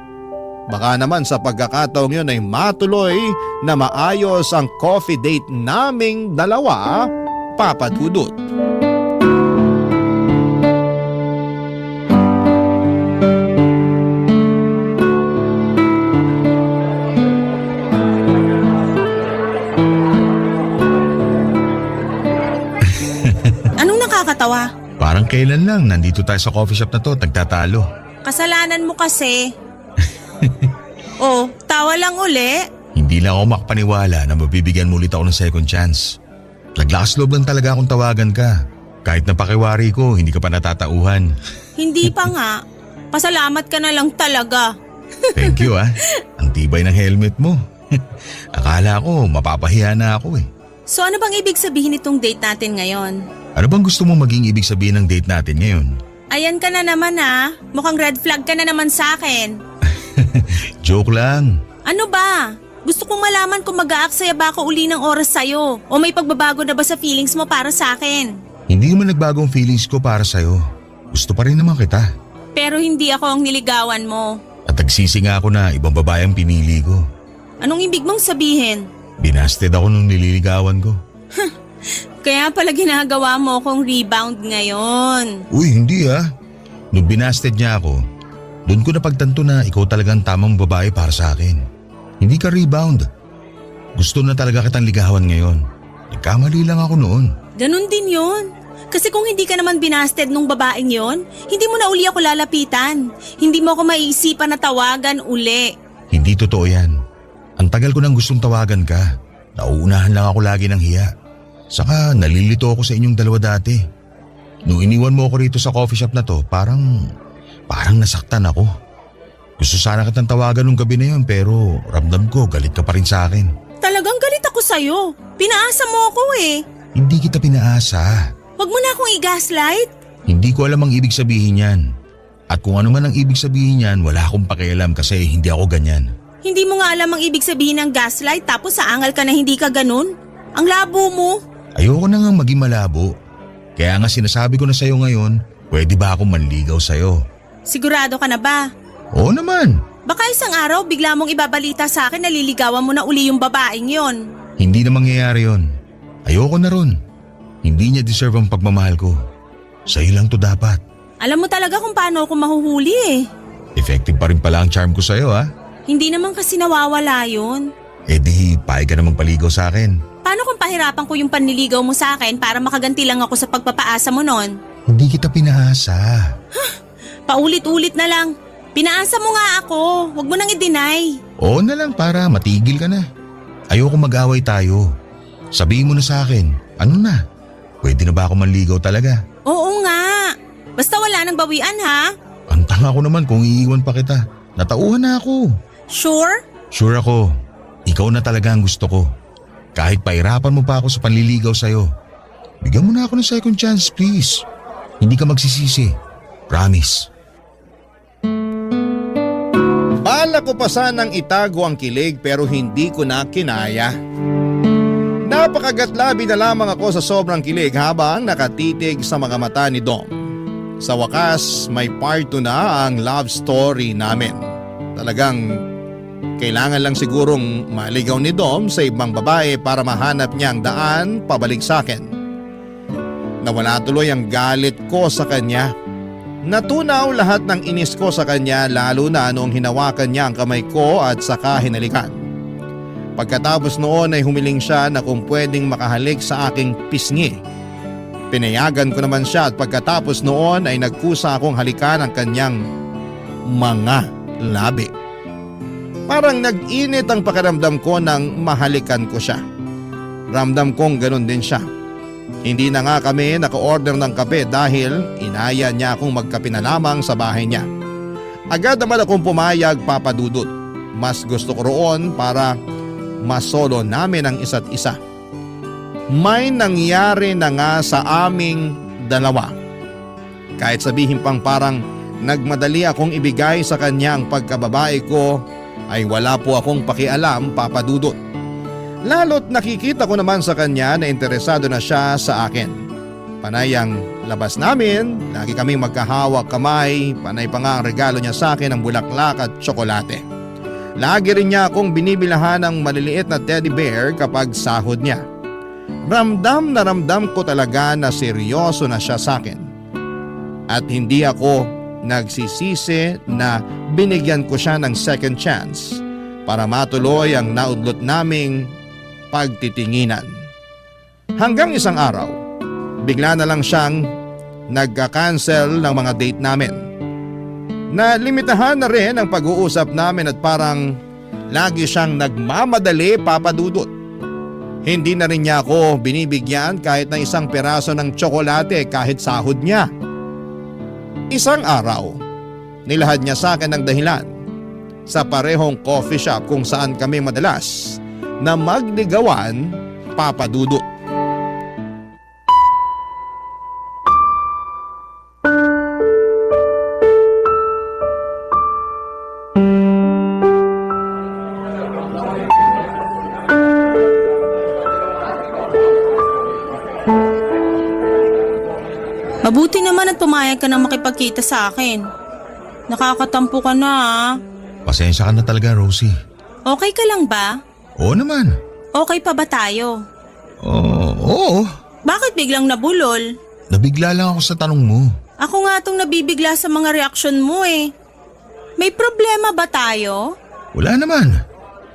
Baka naman sa pagkakataong yun ay matuloy na maayos ang coffee date naming dalawa, Papa Dudut. Anong nakakatawa? Parang kailan lang nandito tayo sa coffee shop na to, nagtatalo. Kasalanan mo kasi. Oh, tawa lang uli. Hindi lang ako makapaniwala na mabibigyan mo ulit ako ng second chance. Naglakas loob lang talaga akong tawagan ka. Kahit napakiwari ko, hindi ka pa natatauhan. Hindi pa nga. Pasalamat ka na lang talaga. Thank you ah. Ang tibay ng helmet mo. Akala ko mapapahiya na ako eh. So ano bang ibig sabihin itong date natin ngayon? Ano bang gusto mo maging ibig sabihin ng date natin ngayon? Ayan ka na naman ah. Mukhang red flag ka na naman sa akin. Joke lang. Ano ba? Gusto kong malaman kung mag-aaksaya ba ako uli ng oras sa'yo o may pagbabago na ba sa feelings mo para sa akin. Hindi naman nagbago ang feelings ko para sa'yo. Gusto pa rin naman kita. Pero hindi ako ang niligawan mo. At nagsisi nga ako na ibang babae ang pinili ko. Anong ibig mong sabihin? Binasted ako nung nililigawan ko. Kaya pala ginagawa mo akong rebound ngayon. Uy, hindi ah. Nung binasted niya ako, doon ko napagtanto na ikaw talagang tamang babae para sa akin. Hindi ka rebound. Gusto na talaga kitang ligawan ngayon. Nagkamali lang ako noon. Ganun din yun. Kasi kung hindi ka naman binasted nung babaeng yon, hindi mo na uli ako lalapitan. Hindi mo ako maiisipan na tawagan uli. Hindi totoo yan. Ang tagal ko nang gustong tawagan ka. Nauunahan lang ako lagi ng hiya. Saka nalilito ako sa inyong dalawa dati. Nung iniwan mo ako rito sa coffee shop na to, parang nasaktan ako. Gusto sana kitang tawagan nung gabi na yun pero ramdam ko galit ka pa rin sa akin. Talagang galit ako sa'yo. Pinaasa mo ako eh. Hindi kita pinaasa. Huwag mo na akong i-gaslight. Hindi ko alam ang ibig sabihin yan. At kung ano man ang ibig sabihin yan, wala akong pakialam kasi hindi ako ganyan. Hindi mo nga alam ang ibig sabihin ng gaslight tapos aangal ka na hindi ka ganun? Ang labo mo. Ayoko na nga maging malabo. Kaya nga sinasabi ko na sa'yo ngayon, pwede ba akong manligaw sa'yo? Sigurado ka na ba? Oo naman. Baka isang araw bigla mong ibabalita sa akin na liligawan mo na uli yung babaeng yon. Hindi na mangyayari yon. Ayoko na ron. Hindi niya deserve ang pagmamahal ko. Sa'yo lang to dapat. Alam mo talaga kung paano ako mahuhuli eh. Effective pa rin pala ang charm ko sa'yo ha. Hindi naman kasi nawawala yun. Eh di, pahay ka namang paligaw sa akin. Paano kung pahirapan ko yung panliligaw mo sa akin para makaganti lang ako sa pagpapaasa mo nun? Hindi kita pinaasa. Paulit-ulit na lang. Pinaasa mo nga ako. Huwag mo nang i-deny. Oo na lang para matigil ka na. Ayoko mag-away tayo. Sabihin mo na sa akin, ano na? Pwede na ba ako manligaw talaga? Oo nga. Basta wala nang bawian ha? Ang tanga ko naman kung iiwan pa kita. Natauhan na ako. Sure? Sure ako. Ikaw na talaga ang gusto ko. Kahit pahirapan mo pa ako sa panliligaw sa'yo. Bigyan mo na ako ng second chance, please. Hindi ka magsisisi. Promise. Bala ko pa sanang itago ang kilig pero hindi ko na kinaya. Napakagatlabi na lamang ako sa sobrang kilig habang nakatitig sa mga mata ni Dom. Sa wakas, may part 2 na ang love story namin. Talagang kailangan lang sigurong maligaw ni Dom sa ibang babae para mahanap niya ang daan pabalik sa akin. Nawala tuloy ang galit ko sa kanya. Natunaw lahat ng inis ko sa kanya lalo na noong hinawakan niya ang kamay ko at saka hinalikan. Pagkatapos noon ay humiling siya na kung pwedeng makahalik sa aking pisngi. Pinayagan ko naman siya at pagkatapos noon ay nagkusa akong halikan ang kanyang mga labi. Parang nag-init ang pakiramdam ko nang mahalikan ko siya. Ramdam kong ganun din siya. Hindi na nga kami naka-order ng kape dahil inaya niya akong magkape na lamang sa bahay niya. Agad naman akong pumayag, Papa Dudut. Mas gusto ko roon para masolo namin ang isa't isa. May nangyari na nga sa aming dalawa. Kahit sabihin pang parang nagmadali akong ibigay sa kanya ang pagkababae ko, ay wala po akong pakialam, Papa Dudut. Lalo't nakikita ko naman sa kanya na interesado na siya sa akin. Panay ang labas namin, lagi kaming magkahawak kamay, panay pa nga ang regalo niya sa akin ng bulaklak at tsokolate. Lagi rin niya akong binibilahan ng maliliit na teddy bear kapag sahod niya. Ramdam na ramdam ko talaga na seryoso na siya sa akin. At hindi ako nagsisisi na binigyan ko siya ng second chance para matuloy ang naudlot naming pagtitinginan. Hanggang isang araw, bigla na lang siyang nagka-cancel ng mga date namin. Nalimitahan na rin ang pag-uusap namin at parang lagi siyang nagmamadali, Papa Dudut. Hindi na rin niya ako binibigyan kahit na isang peraso ng tsokolate kahit sahod niya. Isang araw, nilahad niya sa akin ng dahilan sa parehong coffee shop kung saan kami madalas na magligawan, Papa Dudut. Mabuti naman at pumayag ka na makipagkita sa akin. Nakakatampo ka na ah. Pasensya ka na talaga, Rosie. Okay ka lang ba? Oo naman. Okay pa ba tayo? Oo. Bakit biglang nabulol? Nabigla lang ako sa tanong mo. Ako nga tong nabibigla sa mga reaksyon mo eh. May problema ba tayo? Wala naman.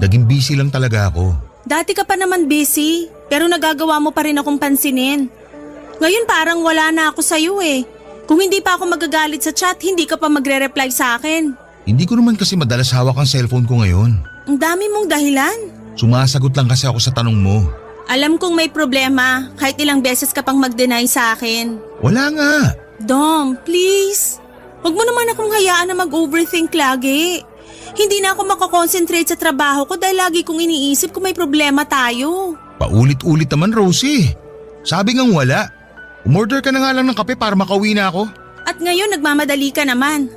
Naging busy lang talaga ako. Dati ka pa naman busy, pero nagagawa mo pa rin akong pansinin. Ngayon parang wala na ako sa'yo eh. Kung hindi pa ako magagalit sa chat, hindi ka pa magre-reply sa akin. Hindi ko naman kasi madalas hawak ang cellphone ko ngayon. Ang dami mong dahilan. Sumasagot lang kasi ako sa tanong mo. Alam kong may problema, kahit ilang beses ka pang mag-deny sa akin. Wala nga. Dom, please. Huwag mo naman akong hayaan na mag-overthink lagi. Hindi na ako makakonsentrate sa trabaho ko dahil lagi kong iniisip kung may problema tayo. Paulit-ulit naman, Rosie. Sabi ngang wala. Umorder ka na nga lang ng kape para makauwi na ako. At ngayon nagmamadali ka naman.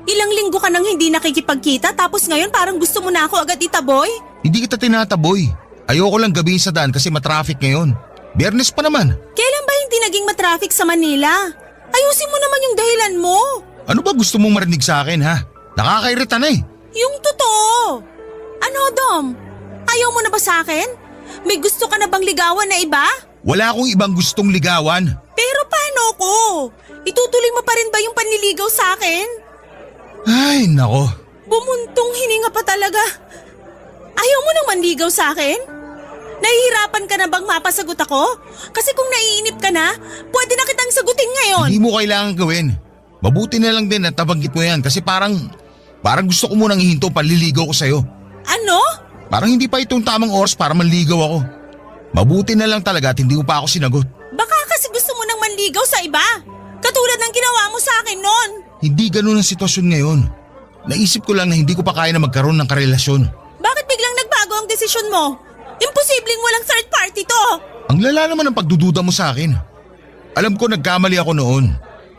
Ilang linggo ka nang hindi nakikipagkita tapos ngayon parang gusto mo na ako agad itaboy? Hindi kita tinataboy. Ayoko lang gabihin sa daan kasi matraffic ngayon. Biyernes pa naman. Kailan ba hindi naging matraffic sa Manila? Ayusin mo naman yung dahilan mo. Ano ba gusto mong marinig sa akin ha? Nakakairita na eh. Yung totoo. Ano Dom? Ayaw mo na ba sa akin? May gusto ka na bang ligawan na iba? Wala akong ibang gustong ligawan. Pero paano ko? Itutuloy mo pa rin ba yung panliligaw sa akin? Ay, nako. Bumuntong hininga pa talaga. Ayaw mo nang manligaw sa akin? Nahihirapan ka na bang mapasagot ako? Kasi kung naiinip ka na, pwede na kitang sagutin ngayon. Hindi mo kailangan gawin. Mabuti na lang din at nabanggit mo yan kasi parang gusto ko munang ihinto panliligaw ko sa'yo. Ano? Parang hindi pa itong tamang oras para manligaw ako. Mabuti na lang talaga at hindi mo pa ako sinagot. Baka kasi gusto mo nang manligaw sa iba. Katulad ng ginawa mo sa akin noon. Hindi ganun ang sitwasyon ngayon. Naisip ko lang na hindi ko pa kaya na magkaroon ng karelasyon. Bakit biglang nagbago ang desisyon mo? Imposibleng walang third party to. Ang lala naman ang pagdududa mo sa akin. Alam ko nagkamali ako noon.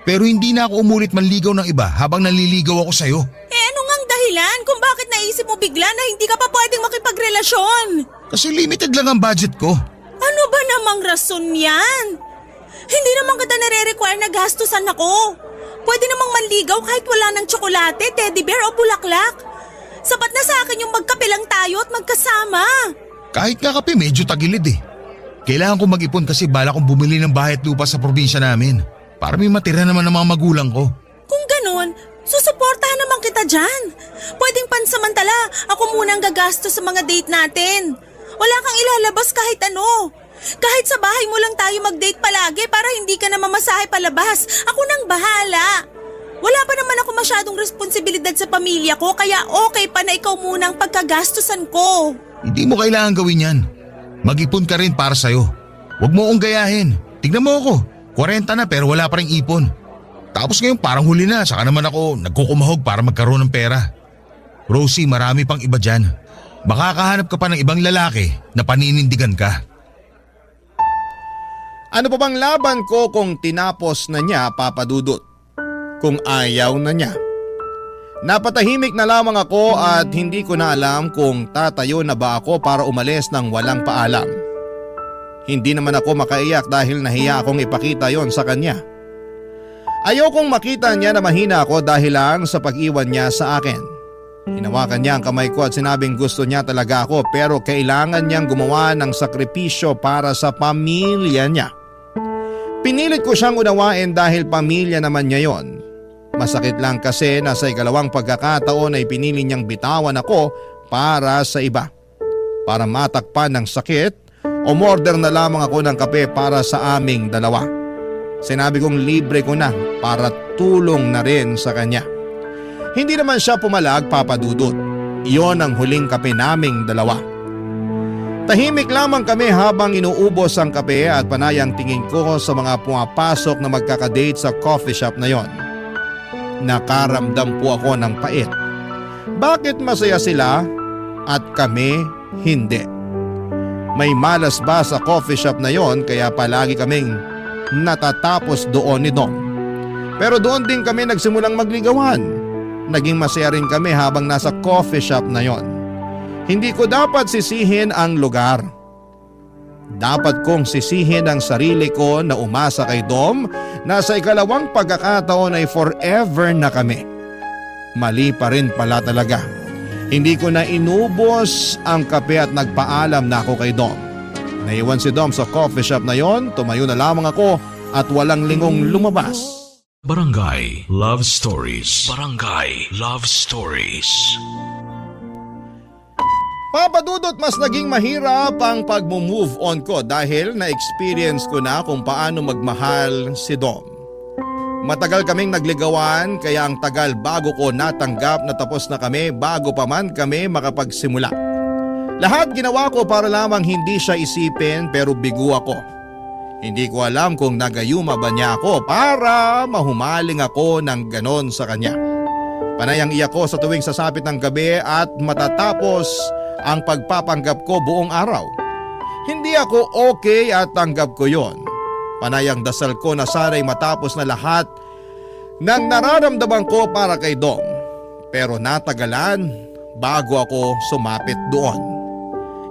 Pero hindi na ako umulit manligaw ng iba habang naliligaw ako sa'yo. Ano ngang dahilan kung bakit naisip mo bigla na hindi ka pa pwedeng makipagrelasyon? Kasi limited lang ang budget ko. Ano ba namang rason yan? Hindi naman kita nare-require na gastusan ako. Pwede namang manligaw kahit wala ng tsokolate, teddy bear o bulaklak. Sapat na sa akin yung magkape lang tayo at magkasama. Kahit nga kape, medyo tagilid eh. Kailangan kong mag-ipon kasi bala kong bumili ng bahay at lupa sa probinsya namin. Para may matira naman ng mga magulang ko. Kung ganun, susuportahan naman kita dyan. Pwedeng pansamantala, ako munang gagastos sa mga date natin. Wala kang ilalabas kahit ano. Kahit sa bahay mo lang tayo mag-date palagi para hindi ka na mamasahe palabas. Ako nang bahala. Wala pa naman ako masyadong responsibilidad sa pamilya ko kaya okay pa na ikaw munang pagkagastusan ko. Hindi mo kailangan gawin yan. Mag-ipon ka rin para sa'yo. Huwag mo akong gayahin. Tignan mo ako. 40 na pero wala pa rin ipon. Tapos ngayon parang huli na. Saka naman ako nagkukumahog para magkaroon ng pera. Rosie, marami pang iba dyan. Makakahanap ka pa ng ibang lalaki na paninindigan ka. Ano pa bang laban ko kung tinapos na niya, Papa Dudut? Kung ayaw na niya. Napatahimik na lamang ako at hindi ko na alam kung tatayo na ba ako para umalis ng walang paalam. Hindi naman ako makaiyak dahil nahiya akong ipakita yon sa kanya. Ayokong makita niya na mahina ako dahil lang sa pag-iwan niya sa akin. Hinawakan niya ang kamay ko at sinabing gusto niya talaga ako pero kailangan niyang gumawa ng sakripisyo para sa pamilya niya. Pinilit ko siyang unawain dahil pamilya naman niya yon. Masakit lang kasi na sa ikalawang pagkakataon ay pinili niyang bitawan ako para sa iba. Para matakpan ng sakit, umorder na lamang ako ng kape para sa aming dalawa. Sinabi kong libre ko na para tulong na rin sa kanya. Hindi naman siya pumalag, Papa Dudut. Iyon ang huling kape naming dalawa. Tahimik lamang kami habang inuubos ang kape at panayang tingin ko sa mga pumapasok na magkakadate sa coffee shop na yon. Nakaramdam po ako ng pait. Bakit masaya sila at kami hindi? May malas ba sa coffee shop na yon kaya palagi kaming natatapos doon ni Dom. Pero doon din kami nagsimulang magligawan. Naging masaya rin kami habang nasa coffee shop na yon. Hindi ko dapat sisihin ang lugar. Dapat kong sisihin ang sarili ko na umasa kay Dom na sa ikalawang pagkakataon ay forever na kami. Mali pa rin pala talaga. Hindi ko na inubos ang kape at nagpaalam na ako kay Dom. Naiwan si Dom sa coffee shop na yon, tumayo na lamang ako at walang lingong lumabas. Barangay Love Stories. Barangay Love Stories. Papa Dudut, mas naging mahirap ang pag-move on ko dahil na-experience ko na kung paano magmahal si Dom. Matagal kaming nagligawan kaya ang tagal bago ko natanggap na tapos na kami bago pa man kami makapagsimula. Lahat ginawa ko para lamang hindi siya isipin pero bigo ako. Hindi ko alam kung nagayuma ba niya ako para mahumaling ako ng ganon sa kanya. Panayang iyak ko sa tuwing sasapit ng gabi at matatapos ang pagpapanggap ko buong araw. Hindi ako okay at tanggap ko yon. Panayang dasal ko na sana'y matapos na lahat ng nararamdaman ko para kay Dom. Pero natagalan bago ako sumapit doon.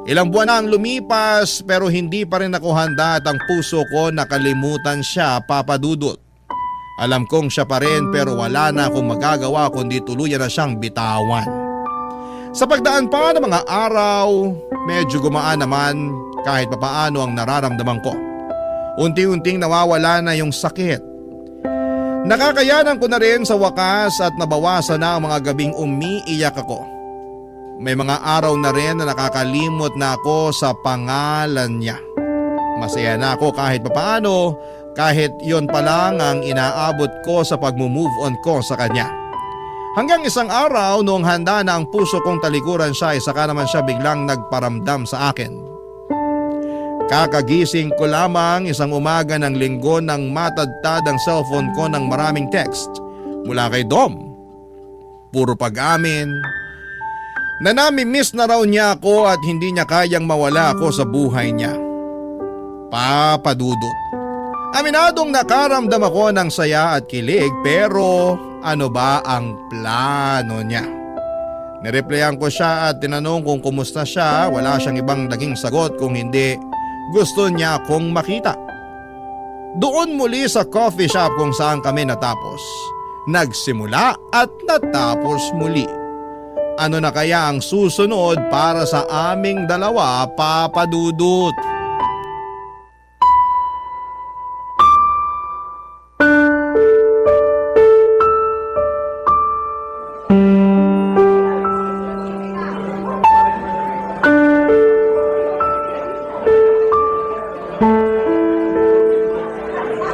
Ilang buwan na ang lumipas pero hindi pa rin ako handa at ang puso ko nakalimutan siya, Papa Dudut. Alam kong siya pa rin pero wala na akong magagawa kundi tuluyan na siyang bitawan. Sa pagdaan pa ng mga araw, medyo gumaan naman kahit papaano ang nararamdaman ko. Unti-unting nawawala na yung sakit. Nakakayanan ko na rin sa wakas at nabawasan na ang mga gabing umiiyak ako. May mga araw na rin na nakakalimot na ako sa pangalan niya. Masaya na ako kahit papaano, kahit yon pa lang ang inaabot ko sa pag-move on ko sa kanya. Hanggang isang araw noong handa na ang puso kong talikuran siya ay saka naman siya biglang nagparamdam sa akin. Kakagising ko lamang isang umaga ng linggo nang matadtad ang cellphone ko ng maraming text mula kay Dom. Puro pag-amin na nami-miss na raw niya ako at hindi niya kayang mawala ako sa buhay niya. Papa Dudut. Aminadong nakaramdam ako ng saya at kilig pero ano ba ang plano niya? Nireplyan ko siya at tinanong kung kumusta siya. Wala siyang ibang naging sagot kung hindi gusto niya akong makita. Doon muli sa coffee shop kung saan kami natapos. nagsimula at natapos muli. Ano na kaya ang susunod para sa aming dalawa, Papa Dudut?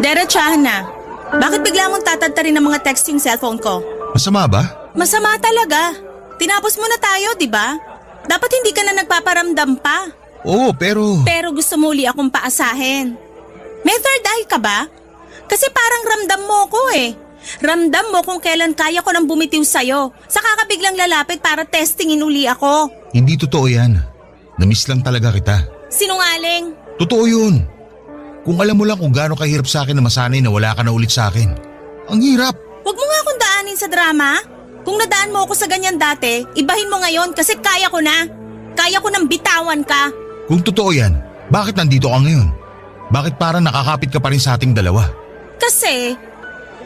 Diretsahan na. Bakit bigla mong tatadtarin ng mga text yung cellphone ko? Masama ba? Masama talaga. Tinapos mo na tayo, di ba? Dapat hindi ka na nagpaparamdam pa. Oo, pero... Pero gusto mo uli akong paasahin. May third eye ka ba? Kasi parang ramdam mo ko eh. Ramdam mo kung kailan kaya ko nang bumitiw sa'yo. Saka ka biglang lalapit para testingin uli ako. Hindi totoo yan. Namiss lang talaga kita. Sinungaling. Totoo yun. Kung alam mo lang kung gaano kahirap sa akin na masanay na wala ka na ulit sa akin. Ang hirap. Huwag mo nga akong daanin sa drama. Kung nadaan mo ako sa ganyan dati, ibahin mo ngayon kasi kaya ko na. Kaya ko nang bitawan ka. Kung totoo yan, bakit nandito ka ngayon? Bakit parang nakakapit ka pa rin sa ating dalawa? Kasi,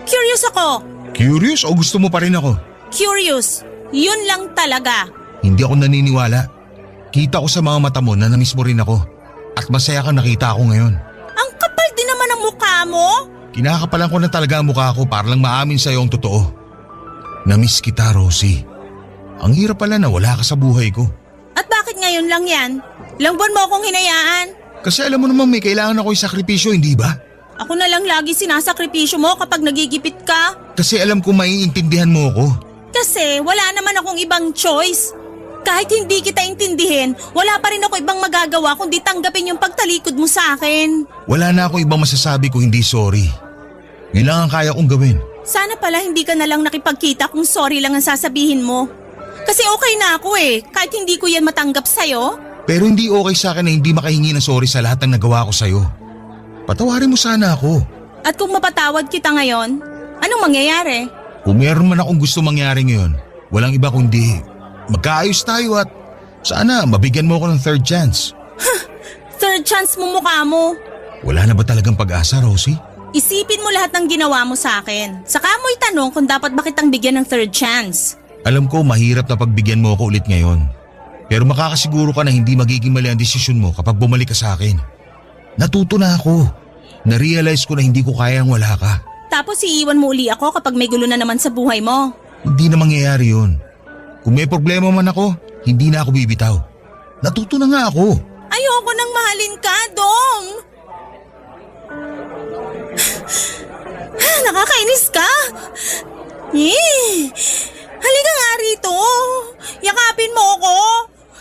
curious ako. Curious o gusto mo pa rin ako? Curious. Yun lang talaga. Hindi ako naniniwala. Kita ko sa mga mata mo na namiss mo rin ako. At masaya kang nakita ako ngayon. Ang kapal din naman ang mukha mo. Kinakapalan ko na talaga ang mukha ko para lang maamin sa'yo ang totoo. Namiss kita, Rosie. Ang hirap pala na wala ka sa buhay ko. At bakit ngayon lang yan? Ilang buwan mo akong hinayaan? Kasi alam mo naman may kailangan ako isakripisyo, hindi ba? Ako na lang lagi sinasakripisyo mo kapag nagigipit ka. Kasi alam ko maiintindihan mo ako. Kasi wala naman akong ibang choice. Kahit hindi kita intindihin, wala pa rin ako ibang magagawa kundi tanggapin yung pagtalikod mo sa akin. Wala na ako ibang masasabi kung hindi sorry. Yun lang ang kaya kong gawin. Sana pala hindi ka na lang nakipagkita kung sorry lang ang sasabihin mo. Kasi okay na ako eh, kahit hindi ko yan matanggap sa'yo. Pero hindi okay sa akin na hindi makahingi ng sorry sa lahat ng nagawa ko sa'yo. Patawarin mo sana ako. At kung mapatawad kita ngayon, anong mangyayari? Kung meron man akong gusto mangyari ngayon, walang iba kundi magkaayos tayo at sana mabigyan mo ako ng third chance. Third chance mo mukha mo. Wala na ba talagang pag-asa, Rosie? Isipin mo lahat ng ginawa mo sa akin. Saka mo'y tanong kung dapat ba kitang bigyan ng third chance. Alam ko mahirap na pagbigyan mo ako ulit ngayon. Pero makakasiguro ka na hindi magiging mali ang desisyon mo kapag bumalik ka sa akin. Natuto na ako. Na-realize ko na hindi ko kayang wala ka. Tapos iiwan mo uli ako kapag may gulo na naman sa buhay mo. Hindi na mangyayari yun. Kung may problema man ako, hindi na ako bibitaw. Natuto na nga ako. Ayoko nang mahalin ka, Dong! Nakakainis ka! Halika nga rito! Yakapin mo ako!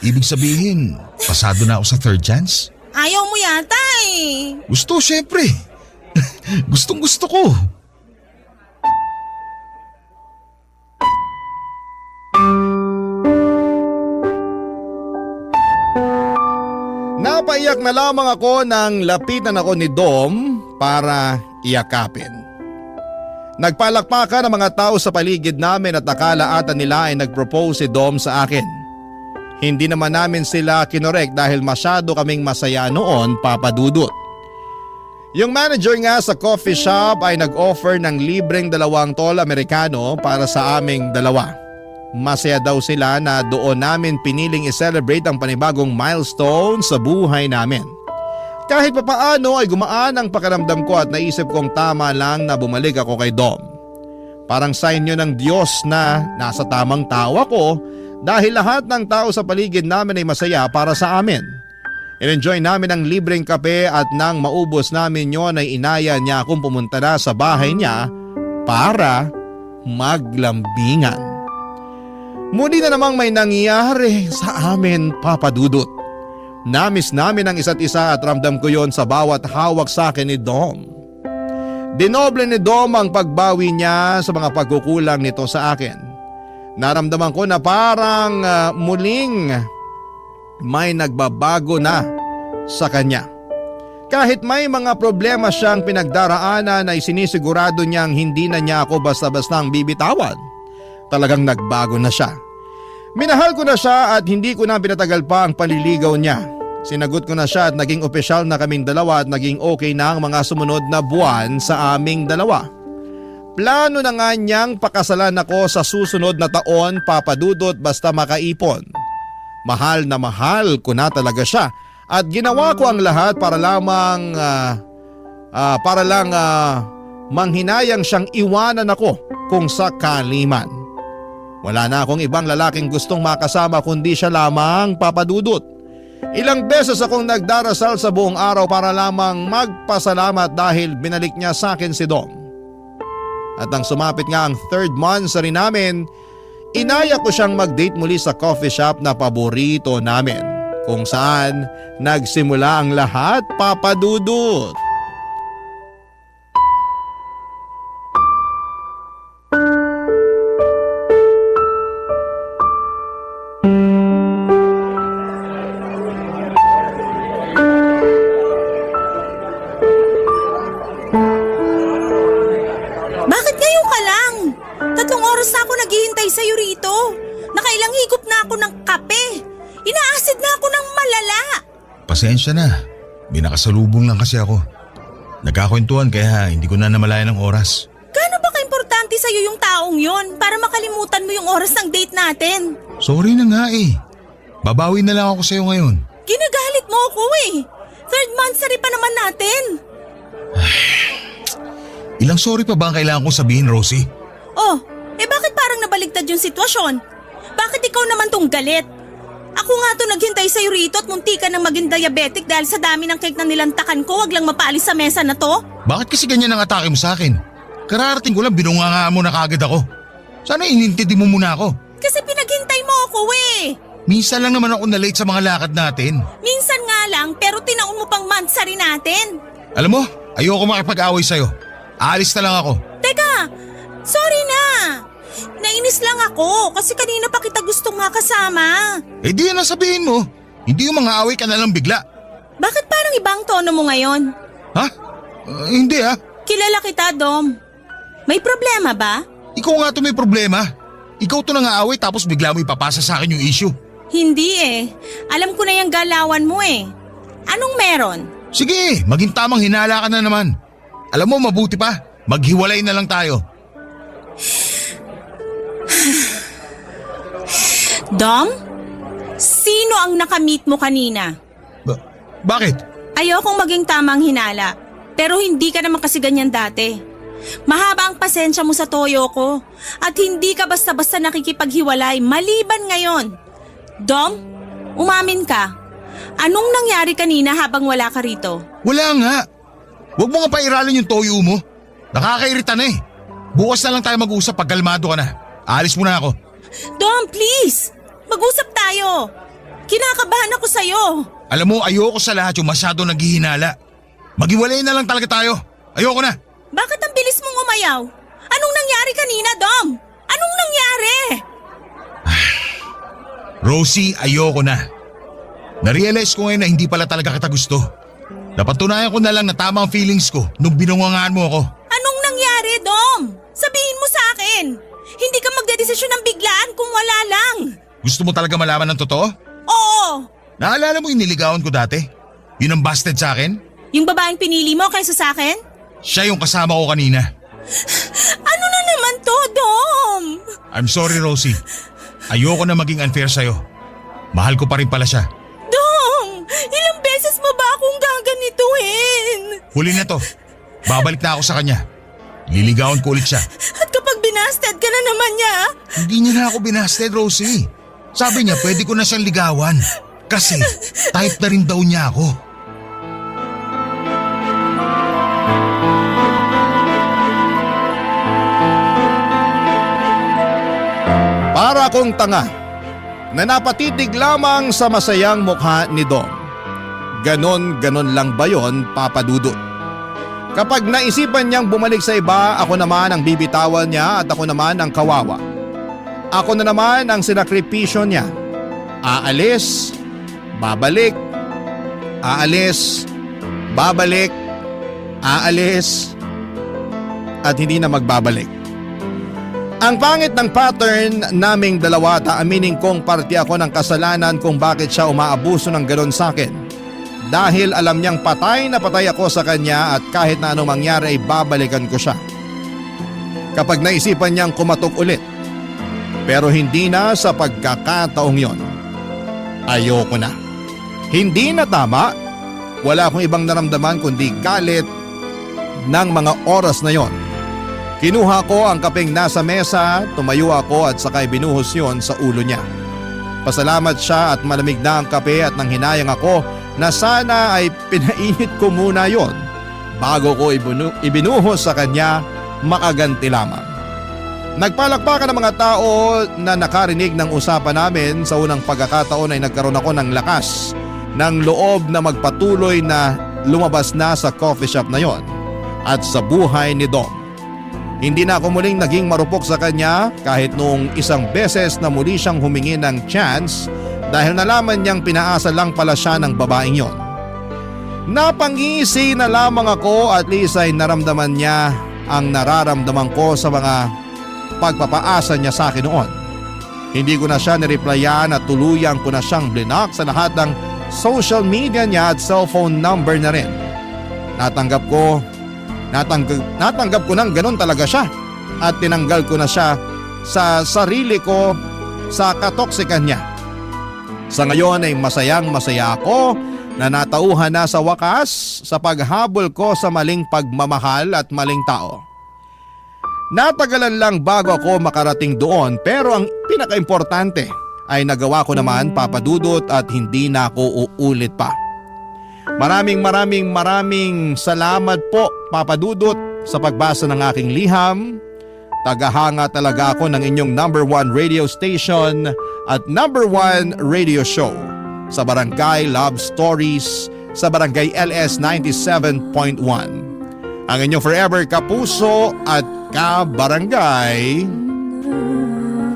Ibig sabihin, pasado na ako sa third chance? Ayaw mo yata eh! Gusto, syempre. Gustong gusto ko. Napaiyak na lamang ako nang lapitan ako ni Dom para iyakapin. Nagpalakpakan ang mga tao sa paligid namin at akala ata nila ay nag-propose si Dom sa akin. Hindi naman namin sila kinorek dahil masyado kaming masaya noon, Papa Dudut. Yung manager nga sa coffee shop ay nag-offer ng libreng $2 Amerikano para sa aming dalawa. Masaya daw sila na doon namin piniling i-celebrate ang panibagong milestone sa buhay namin. Kahit papaano ay gumaan ang pakiramdam ko at naisip kong tama lang na bumalik ako kay Dom. Parang sign yun ng Diyos na nasa tamang tao ako dahil lahat ng tao sa paligid namin ay masaya para sa amin. In-enjoy namin ang libreng kape at nang maubos namin yon ay inaya niya akong pumunta na sa bahay niya para maglambingan. Muli na namang may nangyari sa amin, Papa Dudut. Namiss namin ang isa't isa at ramdam ko yon sa bawat hawak sa akin ni Dom. Dinoble ni Dom ang pagbawi niya sa mga pagkukulang nito sa akin. Naramdaman ko na parang muling may nagbabago na sa kanya. Kahit may mga problema siyang pinagdaraanan ay sinisigurado niyang hindi na niya ako basta-bastang bibitawan. Talagang nagbago na siya. Minahal ko na siya at hindi ko na pinatagal pa ang paliligaw niya. Sinagot ko na siya at naging opisyal na kaming dalawa at naging okay na ang mga sumunod na buwan sa aming dalawa. Plano na nga niyang pakasalan ako sa susunod na taon, Papa Dudut, basta makaipon. Mahal na mahal ko na talaga siya at ginawa ko ang lahat para lamang manghinayang siyang iwanan ako kung sakali man. Wala na akong ibang lalaking gustong makasama kundi siya lamang, Papa Dudut. Ilang beses akong nagdarasal sa buong araw para lamang magpasalamat dahil binalik niya sa akin si Dom. At nang sumapit nga ang 3rd monthsary namin, inaya ko siyang mag-date muli sa coffee shop na paborito namin, kung saan nagsimula ang lahat, Papa Dudut. Bakit ngayon ka lang? 3 oras na ako naghihintay sa'yo rito. Nakailang higop na ako ng kape. Inaasid na ako ng malala. Pasensya na. Binakasalubong lang kasi ako. Nagkakwentuhan kaya hindi ko na namalayan ng oras. Gaano ba ka-importante sa'yo yung taong yon para makalimutan mo yung oras ng date natin? Sorry na nga eh. Babawi na lang ako sa'yo ngayon. Ginagalit mo ako eh. 3rd monthsary pa naman natin. Ilang sorry pa ba ang kailangan kong sabihin, Rosie? Oh, bakit parang nabaligtad yung sitwasyon? Bakit ikaw naman tong galit? Ako nga to naghintay sa'yo rito at munti ka nang maging diabetic dahil sa dami ng cake na nilantakan ko, wag lang mapaalis sa mesa na to. Bakit kasi ganyan ang atake mo sa akin? Kararating ko lang binungangaan mo na kagad ako. Sana inintindi mo muna ako. Kasi pinaghintay mo ako eh. Minsan lang naman ako na-late sa mga lakad natin. Minsan nga lang pero tinaon mo pang monthsary natin. Alam mo, ayoko makipag-away sa'yo. Aalis na lang ako. Teka, sorry na. Nainis lang ako kasi kanina pa kita gustong makasama. Eh di yan ang sabihin mo. Hindi yung mga away ka na lang bigla. Bakit parang ibang tono mo ngayon? Ha? Hindi ah. Kilala kita, Dom. May problema ba? Ikaw nga to may problema. Ikaw to nang-aaway tapos bigla mo ipapasa sa akin yung issue. Hindi eh. Alam ko na yung galawan mo eh. Anong meron? Sige, maging tamang hinala ka na naman. Alam mo, mabuti pa. Maghiwalay na lang tayo. Dom? Sino ang nakamit mo kanina? Bakit? Ayokong maging tamang hinala. Pero hindi ka naman kasi ganyan dati. Mahaba ang pasensya mo sa toyo ko. At hindi ka basta-basta nakikipaghiwalay maliban ngayon. Dom, umamin ka. Anong nangyari kanina habang wala ka rito? Wala nga. Huwag mo nga pairalin yung toyo mo. Nakakairita na eh. Bukas na lang tayo mag-usap pag kalmado ka na. Alis muna ako. Dom, please! Mag-usap tayo! Kinakabahan ako sa'yo! Alam mo, ayoko sa lahat yung masyado naghihinala. Maghiwalay na lang talaga tayo. Ayoko na. Bakit ang bilis mong umayaw? Anong nangyari kanina, Dom? Anong nangyari? Rosie, ayoko na. Narealize ko ngayon na hindi pala talaga kita gusto. Napatunayan ko na lang na tama ang feelings ko nung binungangaan mo ako. Anong nangyari, Dom? Sabihin mo sa akin. Hindi ka magdedesisyon ng biglaan kung wala lang. Gusto mo talaga malaman ng totoo? Oo. Naalala mo yung niligawan ko dati? Yun ang busted sa akin? Yung babaeng pinili mo kaysa sa akin? Siya yung kasama ko kanina. Ano na naman to, Dom? I'm sorry, Rosie. Ayoko na maging unfair sa'yo. Mahal ko pa rin pala siya. Dom, ilang beses mo ba akong gaganituhin? Huli na to. Babalik na ako sa kanya. Liligawan ko ulit siya. At kapag binasted ka na naman niya? Hindi niya na ako binasted, Rosie. Sabi niya pwede ko na siyang ligawan. Kasi type na rin daw niya ako. Para akong tanga na napatitig lamang sa masayang mukha ni Dom. Ganon lang ba yon, Papa Dudut? Kapag naisipan niyang bumalik sa iba, ako naman ang bibitawan niya at ako naman ang kawawa. Ako na naman ang sinakripisyo niya. Aalis, babalik, aalis, babalik, aalis, at hindi na magbabalik. Ang pangit ng pattern naming dalawa, aminin kong parte ako ng kasalanan kung bakit siya umaabuso ng ganon sa akin. Dahil alam niyang patay na patay ako sa kanya at kahit na anong mangyari ay babalikan ko siya. kapag naisipan niyang kumatok ulit. Pero hindi na sa pagkakataong yon. Ayoko na. Hindi na tama. Wala akong ibang naramdaman kundi galit ng mga oras na yon. Kinuha ko ang kapeng nasa mesa, tumayo ako at sakay binuhos yon sa ulo niya. Pasalamat siya at malamig na ang kape at nang hinayang ako na sana ay pinainit ko muna yon bago ko ibinuhos sa kanya makaganti lamang. Nagpalakpakan ng mga tao na nakarinig ng usapan namin. Sa unang pagkakataon ay nagkaroon ako ng lakas ng loob na magpatuloy na lumabas na sa coffee shop na yon at sa buhay ni Dom. Hindi na ako muling naging marupok sa kanya kahit noong isang beses na muli siyang humingi ng chance dahil nalaman niyang pinaasa lang pala siya ng babaeng yon. Napangisi na lamang ako at least ay naramdaman niya ang nararamdaman ko sa mga pagpapaasa niya sa akin noon. Hindi ko na siya nireplyan at tuluyang ko na siyang blinak sa lahat ng social media niya at cellphone number na rin. Natanggap ko nang ganun talaga siya at tinanggal ko na siya sa sarili ko sa katoksikan niya. Sa ngayon ay masayang-masaya ako na natauhan na sa wakas sa paghabol ko sa maling pagmamahal at maling tao. Natagalan lang bago ako makarating doon pero ang pinakaimportante ay nagawa ko naman, Papa Dudut, at hindi na ako uulit pa. Maraming salamat po, Papa Dudut, sa pagbasa ng aking liham. Tagahanga talaga ako ng inyong #1 radio station at #1 radio show sa Barangay Love Stories sa Barangay LS 97.1. Ang inyong forever kapuso at kabarangay,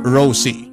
Rosie.